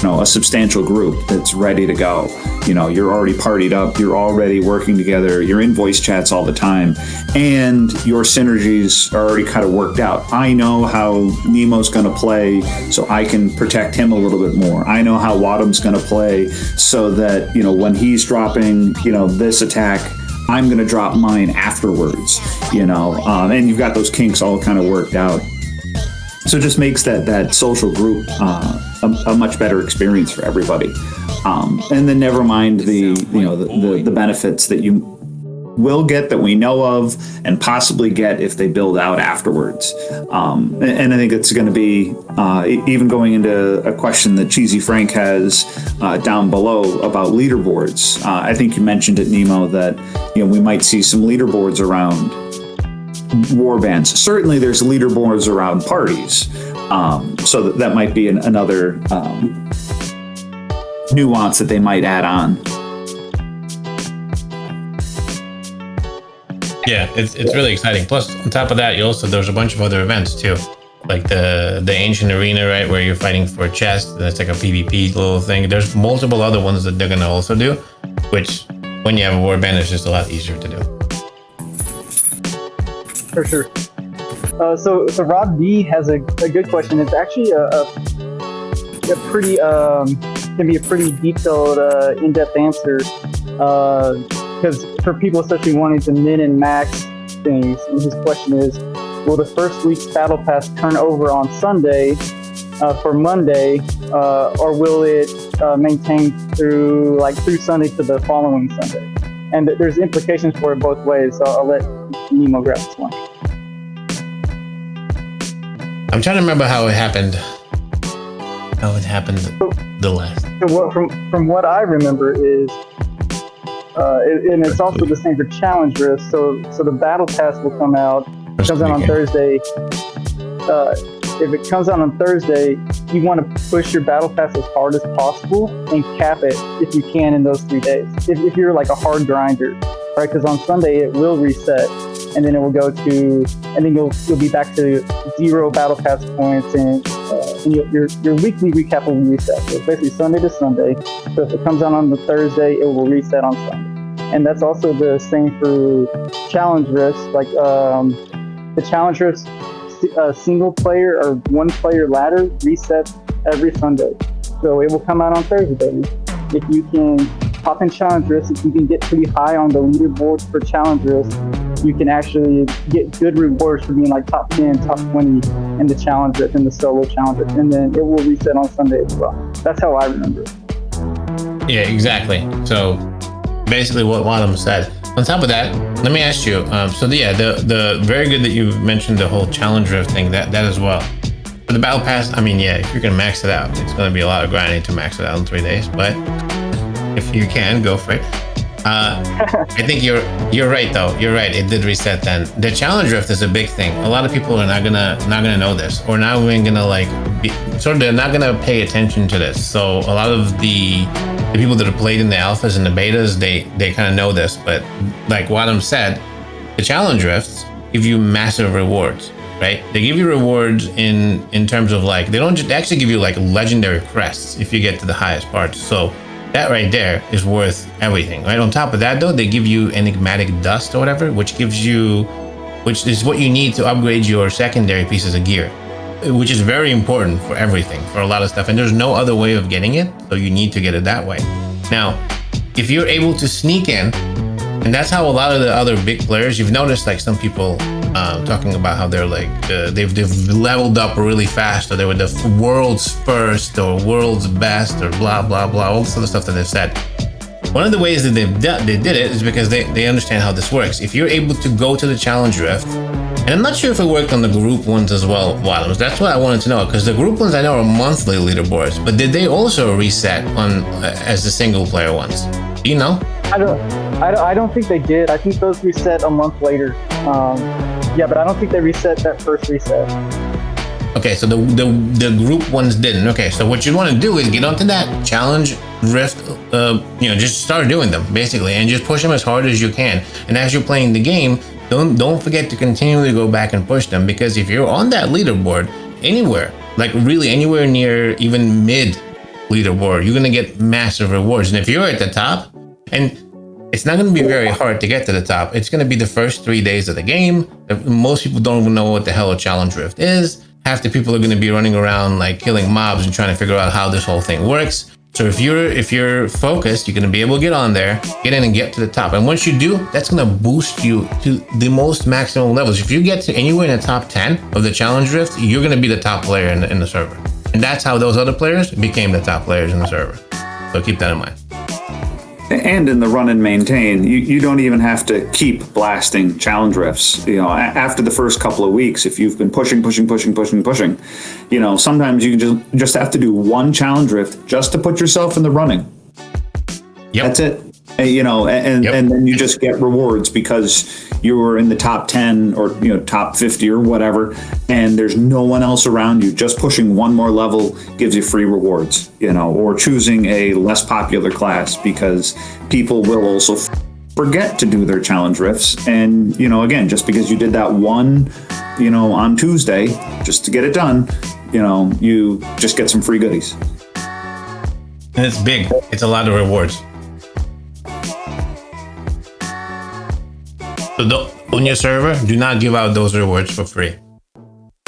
[SPEAKER 1] a substantial group that's ready to go. You're already partied up, you're already working together, you're in voice chats all the time, and your synergies are already kind of worked out. I know how Nemo's going to play, so I can protect him a little bit more. I know how Wadum's going to play, so that when he's dropping this attack, I'm going to drop mine afterwards. And you've got those kinks all kind of worked out. So it just makes that social group a much better experience for everybody. And then never mind the benefits that you will get that we know of and possibly get if they build out afterwards. And I think it's going to be even going into a question that Cheesy Frank has down below about leaderboards. I think you mentioned it, Nemo, that we might see some leaderboards around warbands. Certainly there's leaderboards around parties, so that might be another nuance that they might add on.
[SPEAKER 2] Yeah, it's really exciting. Plus, on top of that, there's a bunch of other events too, like the ancient arena, right, where you're fighting for a chest. That's like a PvP little thing. There's multiple other ones that they're gonna also do, which when you have a warband, it's just a lot easier to do.
[SPEAKER 3] For sure. So Rob D has a good question. It's actually a pretty can be a pretty detailed, in-depth answer. Because for people especially wanting to min and max things, and his question is, will the first week's battle pass turn over on Sunday for Monday, or will it maintain through Sunday to the following Sunday? And there's implications for it both ways. So I'll let Nemo grab this one.
[SPEAKER 2] I'm trying to remember how it happened. The last.
[SPEAKER 3] So from what I remember is, and it's also the same for challenge rift. So the battle pass will come out. It comes out on Thursday. If it comes out on Thursday, you want to push your battle pass as hard as possible and cap it if you can in those 3 days. If you're like a hard grinder, right? Because on Sunday it will reset, and then it will go to, and then you'll be back to 0 battle pass points, and your weekly recap will reset. So it's basically Sunday to Sunday. So if it comes out on the Thursday, it will reset on Sunday. And that's also the same for challenge rifts. Like the challenge rifts, single player or one player ladder resets every Sunday. So it will come out on Thursday. If you can hop in challenge rifts, if you can get pretty high on the leaderboard for challenge rifts, you can actually get good rewards for being like top 10, top 20 in the challenge rift, in the solo challenge rift, and then it will reset on Sunday as well. That's how I remember it.
[SPEAKER 2] Yeah, exactly. So basically what Wadums said. On top of that, let me ask you, the very good that you mentioned the whole challenge rift thing, that as well. For the battle pass, I mean, yeah, if you're gonna max it out, it's gonna be a lot of grinding to max it out in 3 days, but if you can, go for it. I think you're right though. You're right. It did reset then. The challenge rift is a big thing. A lot of people are not gonna know this, or not even gonna they're not gonna pay attention to this. So a lot of the people that have played in the alphas and the betas, they kind of know this. But like Wadums said, the challenge rifts give you massive rewards, right? They give you rewards in terms of like, they actually give you like legendary crests if you get to the highest parts. So that right there is worth everything, right? On top of that though, they give you enigmatic dust or whatever, which is what you need to upgrade your secondary pieces of gear, which is very important for everything, for a lot of stuff. And there's no other way of getting it, so you need to get it that way. Now, if you're able to sneak in, and that's how a lot of the other big players, you've noticed like some people talking about how they're like, they've leveled up really fast, or they were the world's first or world's best or blah, blah, blah, all this other stuff that they've said. One of the ways that they did it is because they understand how this works. If you're able to go to the challenge rift, and I'm not sure if it worked on the group ones as well, Wadums. That's what I wanted to know, because the group ones I know are monthly leaderboards, but did they also reset on as the single player ones? Do you know?
[SPEAKER 3] I don't think they did. I think those reset a month later. Yeah, but I don't think they reset that first reset.
[SPEAKER 2] Okay, so the group ones didn't. Okay, so what you want to do is get onto that challenge rift, just start doing them basically, and just push them as hard as you can. And as you're playing the game, don't forget to continually go back and push them, because if you're on that leaderboard anywhere, like really anywhere near even mid leaderboard, you're gonna get massive rewards. And if you're at the top, and it's not going to be very hard to get to the top. It's going to be the first 3 days of the game. Most people don't even know what the hell a challenge rift is. Half the people are going to be running around like killing mobs and trying to figure out how this whole thing works. So if you're focused, you're going to be able to get on there, get in and get to the top. And once you do, that's going to boost you to the most maximum levels. If you get to anywhere in the top 10 of the challenge rift, you're going to be the top player in the server. And that's how those other players became the top players in the server. So keep that in mind.
[SPEAKER 1] And in the run and maintain, you don't even have to keep blasting challenge rifts. After the first couple of weeks, if you've been pushing, sometimes you just have to do one challenge rift just to put yourself in the running.
[SPEAKER 2] Yep.
[SPEAKER 1] That's it. And then you just get rewards because you were in the top 10 or top 50 or whatever, and there's no one else around you. Just pushing one more level gives you free rewards, or choosing a less popular class, because people will also forget to do their challenge rifts. And again, just because you did that one on Tuesday just to get it done, you just get some free goodies.
[SPEAKER 2] And it's big. It's a lot of rewards. So on your server, do not give out those rewards for free.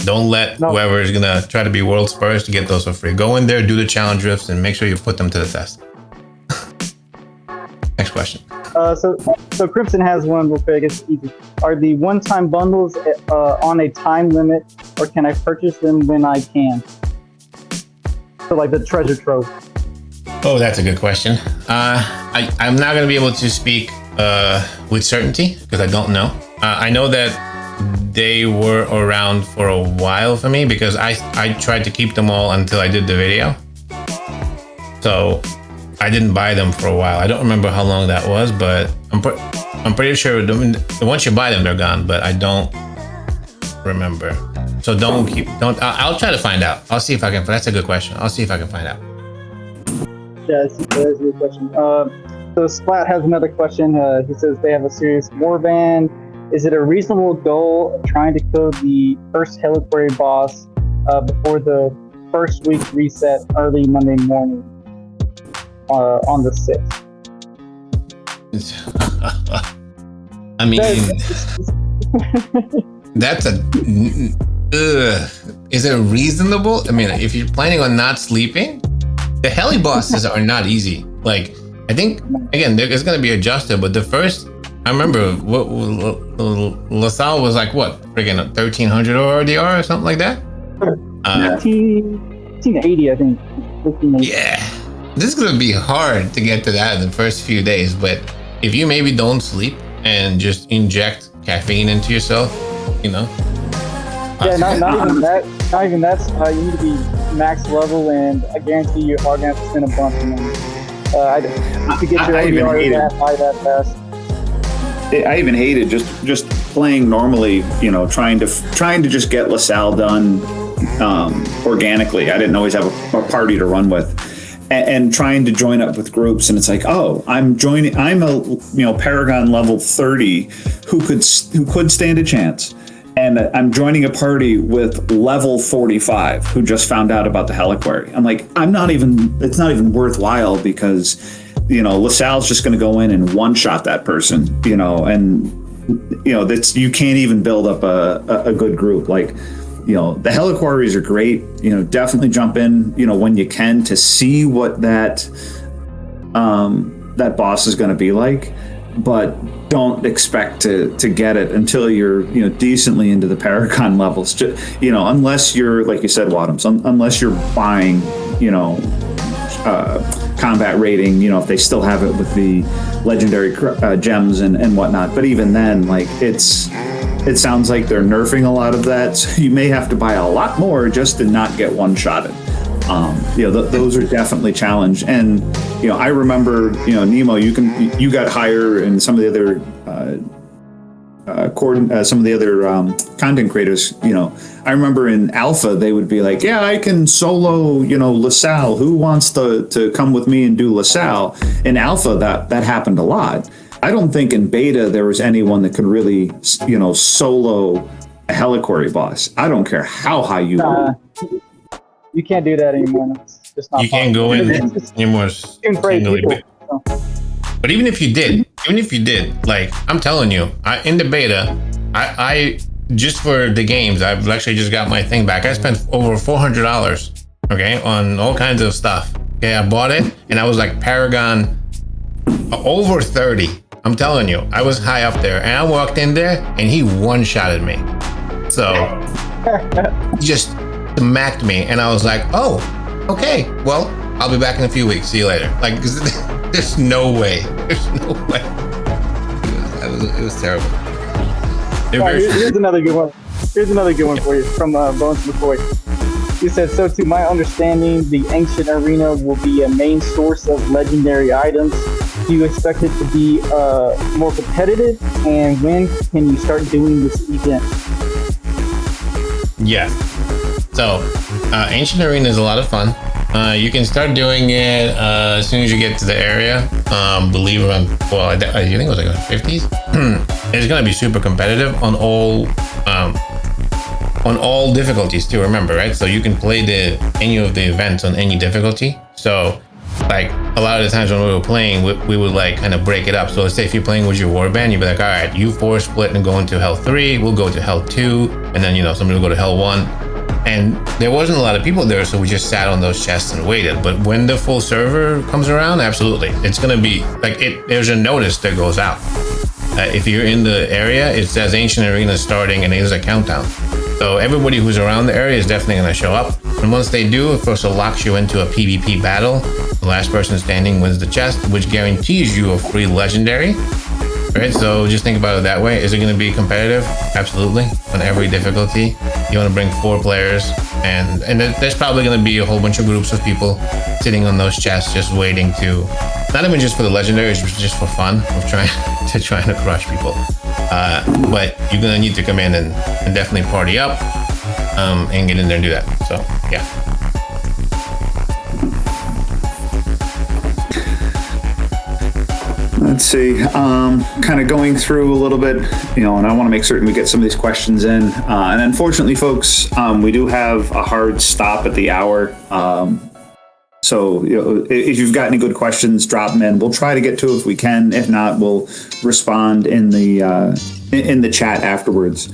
[SPEAKER 2] Don't let
[SPEAKER 3] No.
[SPEAKER 2] whoever is gonna try to be world's first to get those for free. Go in there, do the challenge drifts, and make sure you put them to the test. Next question.
[SPEAKER 3] So Crimson has one real quick. It's easy. Are the one-time bundles on a time limit, or can I purchase them when I can? So like the treasure trove.
[SPEAKER 2] Oh, that's a good question. I'm not going to be able to speak with certainty because I don't know. I know that they were around for a while for me because I tried to keep them all until I did the video. So I didn't buy them for a while. I don't remember how long that was, but I'm pretty sure once you buy them, they're gone, but I don't remember. So I'll try to find out. I'll see if I can. That's a good question. I'll see if I can find out.
[SPEAKER 3] Yeah, that's a good question. So Splat has another question. He says they have a serious warband. Is it a reasonable goal of trying to kill the first Heliquary boss before the first week reset early Monday morning on the 6th?
[SPEAKER 2] I mean, that's is it reasonable? I mean, if you're planning on not sleeping, the heli bosses are not easy. Like, I think, again, it's going to be adjusted, but the first, I remember LaSalle was like, what, friggin' 1300 ORDR or something like that?
[SPEAKER 3] 1580, I think. 1580.
[SPEAKER 2] Yeah. This is going to be hard to get to that in the first few days, but if you maybe don't sleep and just inject caffeine into yourself, you know.
[SPEAKER 3] Yeah, not even that. Not even that. You need to be max level, and I guarantee you are going to have to spend a bunch of money to get your ODR that high that fast.
[SPEAKER 1] I even hated just playing normally, you know, trying to just get LaSalle done organically. I didn't always have a party to run with. And trying to join up with groups, and it's like, oh, I'm a Paragon level 30 who could stand a chance, and I'm joining a party with level 45 who just found out about the Heliquary. I'm like, it's not even worthwhile because, you know, LaSalle's just going to go in and one shot that person, you know, and you know you can't even build up a good group. Like, you know, the Heliquaries are great. You know, definitely jump in, you know, when you can to see what that boss is going to be like, but don't expect to get it until you're, you know, decently into the Paragon levels. Just, you know, unless you're, like you said, Wadums, unless you're buying, you know, combat rating, you know, if they still have it with the legendary gems and whatnot. But even then, like, it sounds like they're nerfing a lot of that, so you may have to buy a lot more just to not get one-shotted. You know, those are definitely challenged. And, you know, I remember, you know, Nemo, you got higher, and some of the other content creators, you know, I remember in Alpha, they would be like, yeah, I can solo, you know, LaSalle. Who wants to come with me and do LaSalle? In Alpha, that happened a lot. I don't think in beta there was anyone that could really, you know, solo a Heliquary boss. I don't care how high you are.
[SPEAKER 3] You can't do that anymore. It's just not
[SPEAKER 2] you can't go in anymore. But even if you did, like, I'm telling you, in the beta, I just for the games, I've actually just got my thing back. I spent over $400, okay, on all kinds of stuff. Okay, I bought it, and I was like Paragon over 30. I'm telling you, I was high up there, and I walked in there, and he one-shotted me. So, he just smacked me, and I was like, oh, okay, well, I'll be back in a few weeks. See you later. Like, there's no way. There's no way. It was terrible.
[SPEAKER 3] Here's another good one. Here's another good one for you from Bones McCoy. He said, so to my understanding, the Ancient Arena will be a main source of legendary items. Do you expect it to be more competitive? And when can you start doing this event?
[SPEAKER 2] Yeah. So, Ancient Arena is a lot of fun. You can start doing it as soon as you get to the area. Believe around, well, I think it was like 50s. It's gonna be super competitive on all difficulties too. Remember, right? So you can play any of the events on any difficulty. So, like a lot of the times when we were playing, we would like kind of break it up. So let's say if you're playing with your warband, you'd be like, all right, you 4 split and go into hell 3, we'll go to hell 2, and then, you know, somebody will go to hell 1. And there wasn't a lot of people there, so we just sat on those chests and waited. But when the full server comes around, absolutely, it's gonna be like there's a notice that goes out. If you're in the area, it says Ancient Arena starting, and there's a countdown. So everybody who's around the area is definitely gonna show up. And once they do, of course, it locks you into a PvP battle. The last person standing wins the chest, which guarantees you a free legendary. Right, so just think about it that way. Is it going to be competitive? Absolutely. On every difficulty, you want to bring 4 players, and there's probably going to be a whole bunch of groups of people sitting on those chests, just waiting to, not even just for the legendaries, but just for fun of trying to crush people. But you're going to need to come in and definitely party up, and get in there and do that. So yeah.
[SPEAKER 1] Let's see, kind of going through a little bit, you know, and I want to make certain we get some of these questions in. And unfortunately, folks, we do have a hard stop at the hour. So, you know, if you've got any good questions, drop them in. We'll try to get to it if we can. If not, we'll respond in the chat afterwards.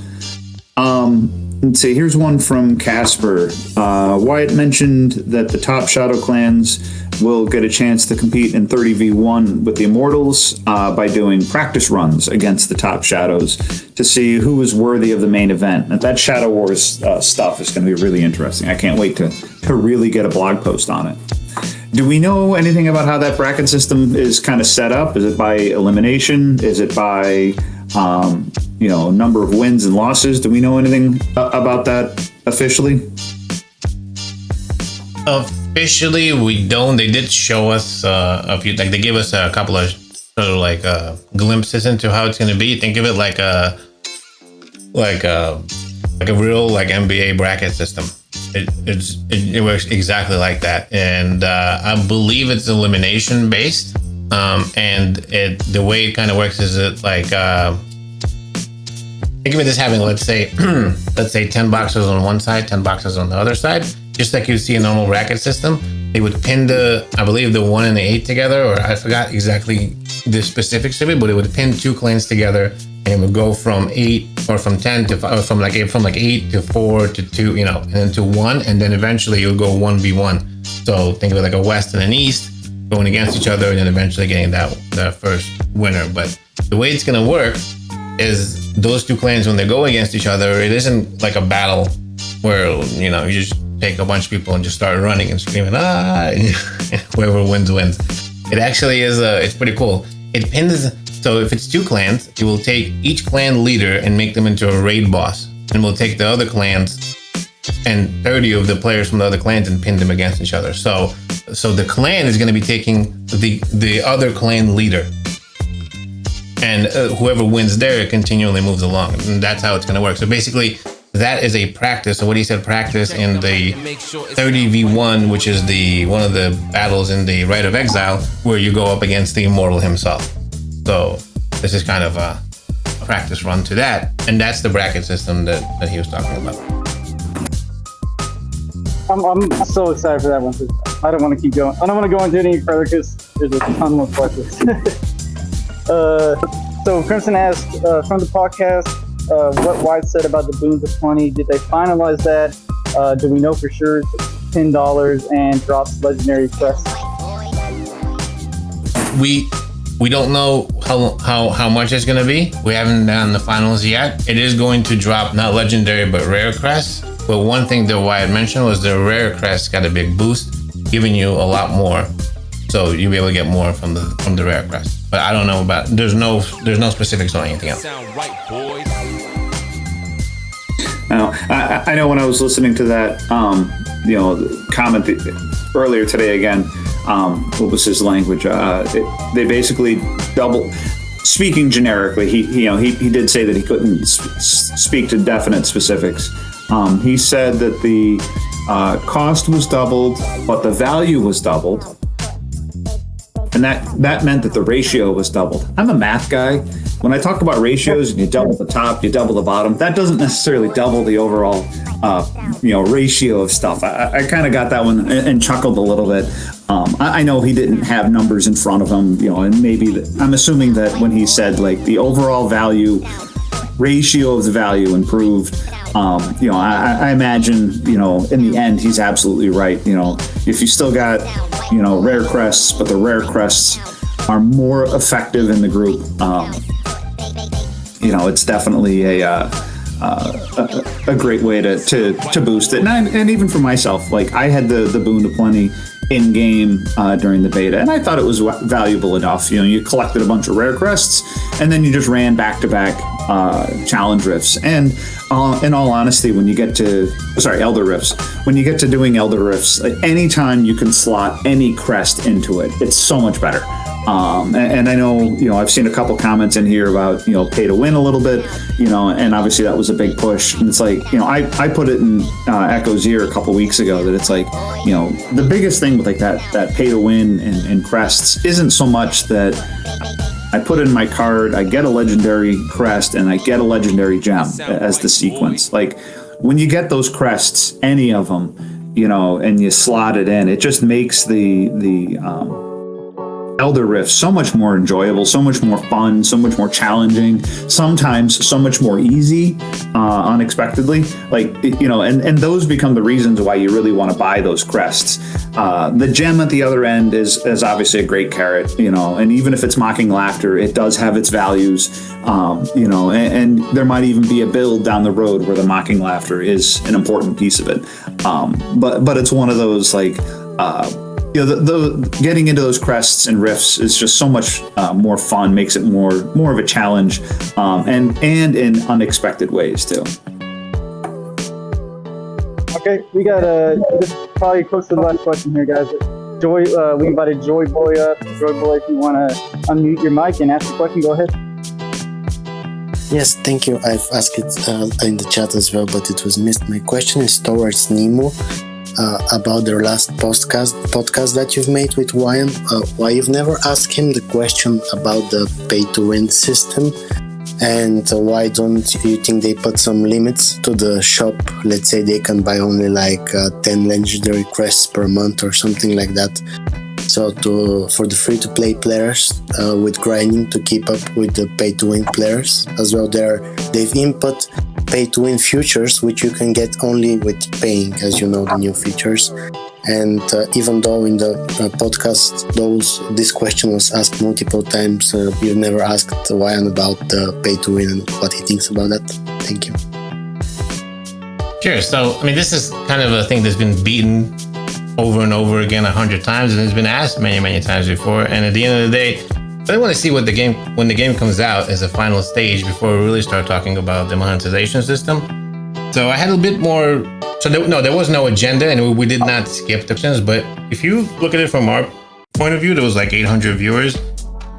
[SPEAKER 1] Let's see, here's one from Casper. Wyatt mentioned that the top Shadow clans will get a chance to compete in 30v1 with the Immortals by doing practice runs against the top Shadows to see who is worthy of the main event. And that Shadow Wars stuff is going to be really interesting. I can't wait to really get a blog post on it. Do we know anything about how that bracket system is kind of set up? Is it by elimination? Is it by you know, number of wins and losses? Do we know anything about that officially?
[SPEAKER 2] Officially, we don't. They did show us a few, like they gave us a couple of sort of like glimpses into how it's going to be. Think of it like a real like NBA bracket system. It works exactly like that, and I believe it's elimination based. And the way it kind of works is it like think of it as having, let's say 10 boxes on one side, 10 boxes on the other side. Just like you see a normal bracket system, they would pin I believe the 1 and the 8 together, or I forgot exactly the specifics of it, but it would pin 2 clans together, and it would go from 8 or from 10 to from 8 to 4 to 2, you know, and then to 1, and then eventually you'll go 1v1. So think of it like a West and an East going against each other, and then eventually getting that first winner. But the way it's gonna work is those 2 clans, when they go against each other, it isn't like a battle where, you know, you just take a bunch of people and just start running and screaming, and whoever wins. It actually is, it's pretty cool. It pins, so if it's 2 clans, it will take each clan leader and make them into a raid boss. And we'll take the other clans and 30 of the players from the other clans and pin them against each other. So the clan is going to be taking the other clan leader. And whoever wins there continually moves along. And that's how it's going to work. So basically, that is a practice. So what he said, practice in the 30v1, which is one of the battles in the Rite of Exile, where you go up against the Immortal himself. So this is kind of a practice run to that. And that's the bracket system that he was talking about.
[SPEAKER 3] I'm so excited for that one. I don't want to keep going. I don't want to go into it any further because there's a ton more questions. So Crimson asked from the podcast, what White said about the boons of 20. Did they finalize that? Do we know for sure it's $10 and drops legendary crests?
[SPEAKER 2] We don't know how much it's going to be. We haven't done the finals yet. It is going to drop not legendary but rare crests. But one thing that Wyatt mentioned was the rare crest got a big boost, giving you a lot more. So you'll be able to get more from the rare crest. But I don't know about, there's no specifics on anything else.
[SPEAKER 4] Sound right, boys.
[SPEAKER 1] Now, I know when I was listening to that, you know, comment earlier today again, what was his language? They basically double. Speaking generically, he did say that he couldn't speak to definite specifics. He said that the cost was doubled, but the value was doubled. And that meant that the ratio was doubled. I'm a math guy. When I talk about ratios, and you double the top, you double the bottom, that doesn't necessarily double the overall, ratio of stuff. I kind of got that one and chuckled a little bit. I know he didn't have numbers in front of him, and maybe I'm assuming that when he said like the overall value ratio of the value improved, I imagine, in the end, he's absolutely right. If you still got, rare crests, but the rare crests are more effective in the group, it's definitely a great way to boost it. And even for myself, like I had the boon to plenty in game during the beta, and I thought it was valuable enough. You collected a bunch of rare crests, and then you just ran back-to-back challenge rifts. And in all honesty, when you get to elder rifts, when you get to doing elder rifts, anytime you can slot any crest into it, it's so much better. And I know, I've seen a couple comments in here about, pay to win a little bit, and obviously that was a big push. And it's like, I put it in Echo's ear a couple weeks ago that it's like, the biggest thing with like that pay to win and crests isn't so much that I put in my card, I get a legendary crest, and I get a legendary gem as the sequence. Like when you get those crests, any of them, and you slot it in, it just makes the Elder Rift so much more enjoyable, so much more fun, so much more challenging, sometimes so much more easy, unexpectedly. Like, and those become the reasons why you really want to buy those crests. The gem at the other end is obviously a great carrot, and even if it's Mocking Laughter, it does have its values, and there might even be a build down the road where the Mocking Laughter is an important piece of it. But it's one of those like, the getting into those crests and rifts is just so much more fun, makes it more of a challenge, and in unexpected ways too.
[SPEAKER 3] Okay, we got this is probably close to the last question here, guys. We invited JoyBoy up. JoyBoy, if you want to unmute your mic and ask a question, go ahead.
[SPEAKER 5] Yes, thank you. I've asked it in the chat as well, but it was missed. My question is towards Nemo. About their last podcast that you've made with Ryan, why you've never asked him the question about the pay-to-win system, and why don't you think they put some limits to the shop? Let's say they can buy only like 10 legendary crests per month or something like that. So for the free-to-play players with grinding to keep up with the pay-to-win players as well, they've input pay-to-win features, which you can get only with paying, as you know, the new features. And even though in the podcast, this question was asked multiple times, you've never asked Ryan about the pay-to-win and what he thinks about that. Thank you.
[SPEAKER 2] Sure. So, this is kind of a thing that's been beaten over and over again 100 times, and it's been asked many, many times before. And at the end of the day, I want to see when the game comes out as a final stage before we really start talking about the monetization system. So I had a bit more. So there was no agenda, and we did not skip the questions. But if you look at it from our point of view, there was like 800 viewers.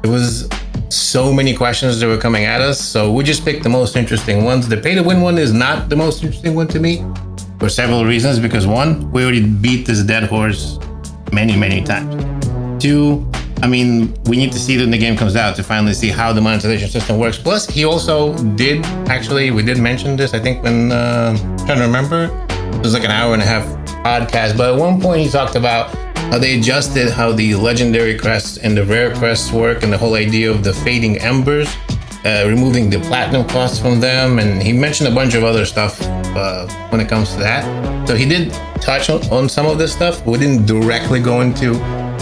[SPEAKER 2] There was so many questions that were coming at us. So we just picked the most interesting ones. The pay to win one is not the most interesting one to me for several reasons. Because one, we already beat this dead horse many, many times. Two, we need to see it when the game comes out to finally see how the monetization system works. Plus, he also we did mention this, I think, when, I'm trying to remember, it was like an hour and a half podcast, but at one point he talked about how they adjusted how the legendary crests and the rare crests work, and the whole idea of the fading embers, removing the platinum costs from them, and he mentioned a bunch of other stuff when it comes to that. So he did touch on some of this stuff, but we didn't directly go into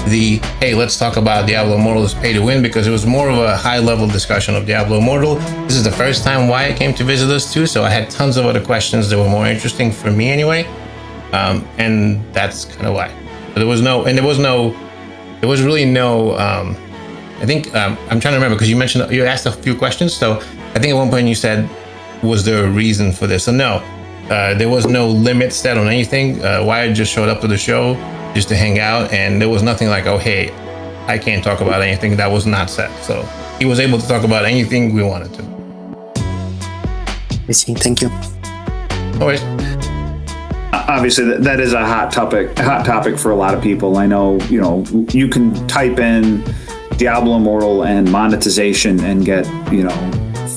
[SPEAKER 2] hey, let's talk about Diablo Immortal's pay to win, because it was more of a high level discussion of Diablo Immortal. This is the first time Wyatt came to visit us too, so I had tons of other questions that were more interesting for me anyway, and that's kind of why. But there was really no. I think I'm trying to remember, because you asked a few questions, so I think at one point you said, was there a reason for this? So no, there was no limit set on anything. Wyatt just showed up to the show just to hang out, and there was nothing like, oh hey, I can't talk about anything. That was not set. So he was able to talk about anything we wanted to.
[SPEAKER 5] I see. Thank you.
[SPEAKER 2] No worries.
[SPEAKER 1] Obviously, that is a hot topic for a lot of people. I know, you can type in Diablo Immortal and monetization and get,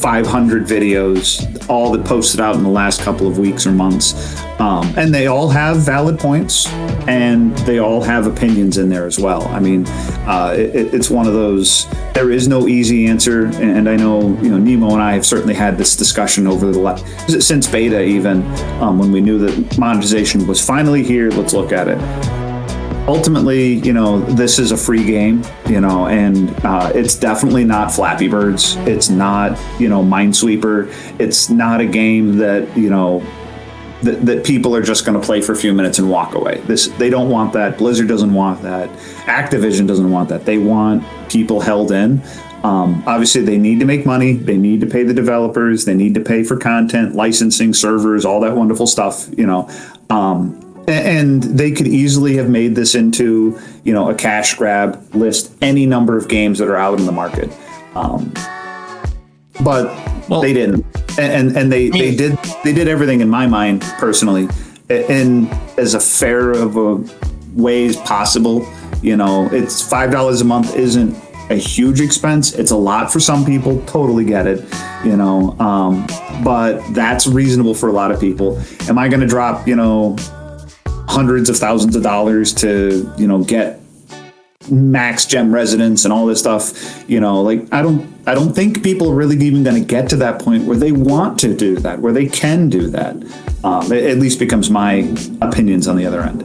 [SPEAKER 1] 500 videos, all that posted out in the last couple of weeks or months. And they all have valid points. and they all have opinions in there as well. I mean, it's one of those. There is no easy answer, and I know Nemo and I have certainly had this discussion over since beta, even when we knew that monetization was finally here. Let's look at it. Ultimately, this is a free game, and it's definitely not Flappy Birds. It's not, Minesweeper. It's not a game that, that people are just going to play for a few minutes and walk away. They don't want that. Blizzard doesn't want that. Activision doesn't want that. They want people held in. Obviously, they need to make money. They need to pay the developers. They need to pay for content, licensing, servers, all that wonderful stuff, And they could easily have made this into, a cash grab, list any number of games that are out in the market. But they didn't. And they did everything, in my mind, personally, in as a fair of a way as possible. It's $5 a month isn't a huge expense. It's a lot for some people. Totally get it. But that's reasonable for a lot of people. Am I going to drop, hundreds of thousands of dollars to get max gem residence and all this stuff? I don't think people are really even going to get to that point where they want to do that, where they can do that. It at least becomes my opinions on the other end.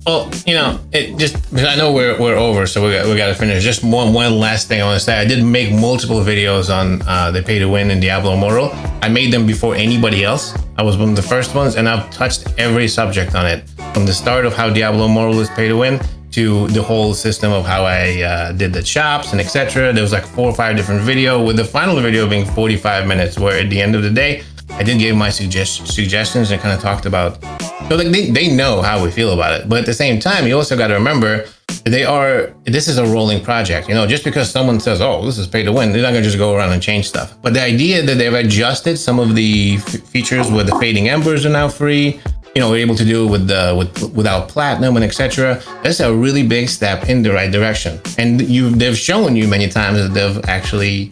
[SPEAKER 2] Well, it just, because I know we're over, so we got to finish. Just one last thing I want to say. I did make multiple videos on the pay to win in Diablo Immortal. I made them before anybody else. I was one of the first ones, and I've touched every subject on it, from the start of how Diablo Immortal is pay to win to the whole system of how I did the shops and etc. There was like 4 or 5 different videos, with the final video being 45 minutes, where at the end of the day, I did give my suggestions and kind of talked about, so like they know how we feel about it. But at the same time, you also got to remember this is a rolling project. Just because someone says, oh, this is pay to win, they're not gonna just go around and change stuff. But the idea that they've adjusted some of the features with the fading embers are now free, we're able to do it without platinum and etc. That's a really big step in the right direction. And they've shown you many times that they've actually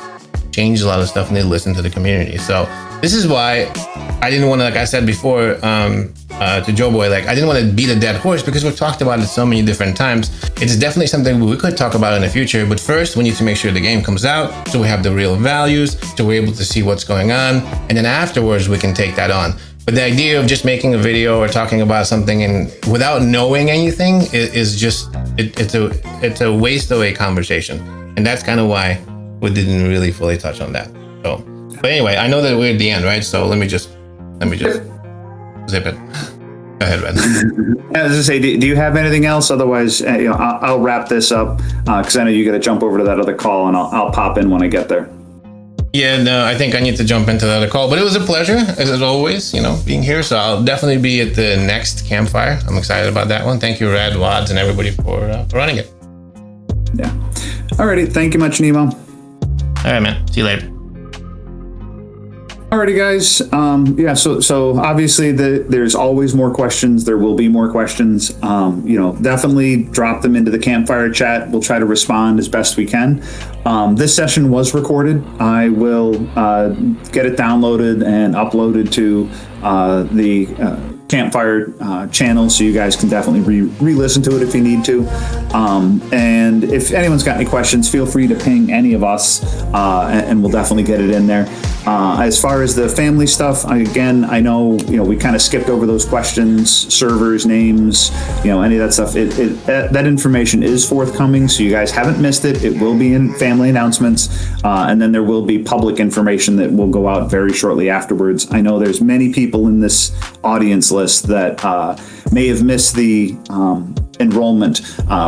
[SPEAKER 2] changed a lot of stuff, and they listen to the community. So this is why I didn't want to, like I said before, to JoyBoy, I didn't want to beat a dead horse, because we've talked about it so many different times. It's definitely something we could talk about in the future, but first we need to make sure the game comes out, so we have the real values, so we're able to see what's going on, and then afterwards we can take that on. But the idea of just making a video or talking about something and without knowing anything is just, it's a waste of a conversation. And that's kind of why we didn't really fully touch on that. So, but anyway, I know that we're at the end, right? So let me just zip it. Go ahead, Red.
[SPEAKER 1] I was gonna say, do you have anything else? Otherwise, I'll wrap this up, because I know you got to jump over to that other call, and I'll pop in when I get there.
[SPEAKER 2] Yeah, no, I think I need to jump into the other call, but it was a pleasure, as always, being here. So I'll definitely be at the next Campfire. I'm excited about that one. Thank you, Red, Wads, and everybody for running it.
[SPEAKER 1] Yeah. Alrighty. Thank you much, Nemo.
[SPEAKER 2] All right, man. See you later.
[SPEAKER 1] Alrighty, guys. So obviously there's always more questions. There will be more questions. Definitely drop them into the Campfire chat. We'll try to respond as best we can. This session was recorded. I will get it downloaded and uploaded to the Campfire channel, so you guys can definitely re-listen to it if you need to. And if anyone's got any questions, feel free to ping any of us, and we'll definitely get it in there. As far as the family stuff, I know we kind of skipped over those questions, servers, names, any of that stuff. That information is forthcoming, so you guys haven't missed it. It will be in family announcements, and then there will be public information that will go out very shortly afterwards. I know there's many people in this audience list that may have missed the enrollment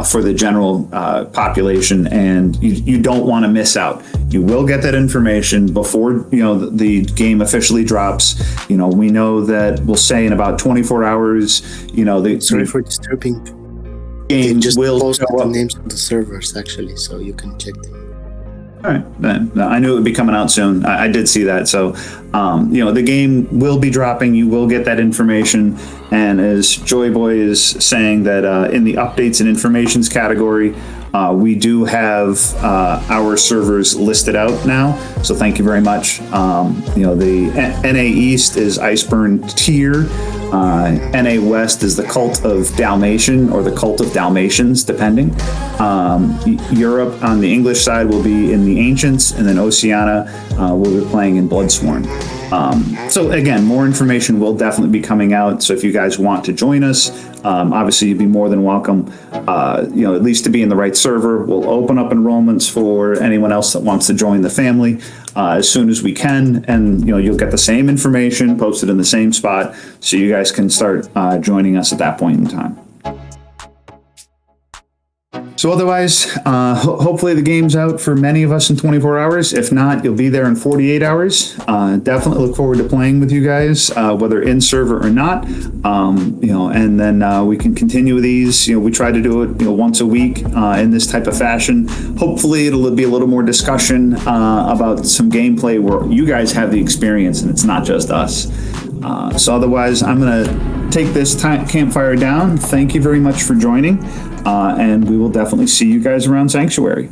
[SPEAKER 1] for the general population, and you don't want to miss out. You will get that information before the game officially drops. We know that we'll say in about 24 hours.
[SPEAKER 5] Sorry for disturbing.
[SPEAKER 1] Game
[SPEAKER 5] just
[SPEAKER 1] will
[SPEAKER 5] posted
[SPEAKER 1] show
[SPEAKER 5] the
[SPEAKER 1] up.
[SPEAKER 5] names of the servers actually, so you can check them.
[SPEAKER 1] All right, then I knew it would be coming out soon. I did see that. So, the game will be dropping. You will get that information. And as JoyBoy is saying that in the updates and informations category, We do have our servers listed out now, so thank you very much. The NA East is Iceburn Tier. NA West is the Cult of Dalmatian or the Cult of Dalmatians, depending. Europe on the English side will be in the Ancients, and then Oceania will be playing in Bloodsworn. So again, more information will definitely be coming out. So if you guys want to join us, obviously you'd be more than welcome. At least to be in the right server. We'll open up enrollments for anyone else that wants to join the family as soon as we can, and you'll get the same information posted in the same spot, so you guys can start joining us at that point in time. So otherwise, hopefully the game's out for many of us in 24 hours. If not, you'll be there in 48 hours. Definitely look forward to playing with you guys, whether in server or not. And then we can continue these. We try to do it, once a week in this type of fashion. Hopefully it'll be a little more discussion about some gameplay where you guys have the experience and it's not just us. So otherwise, I'm going to take this campfire down. Thank you very much for joining. And we will definitely see you guys around Sanctuary.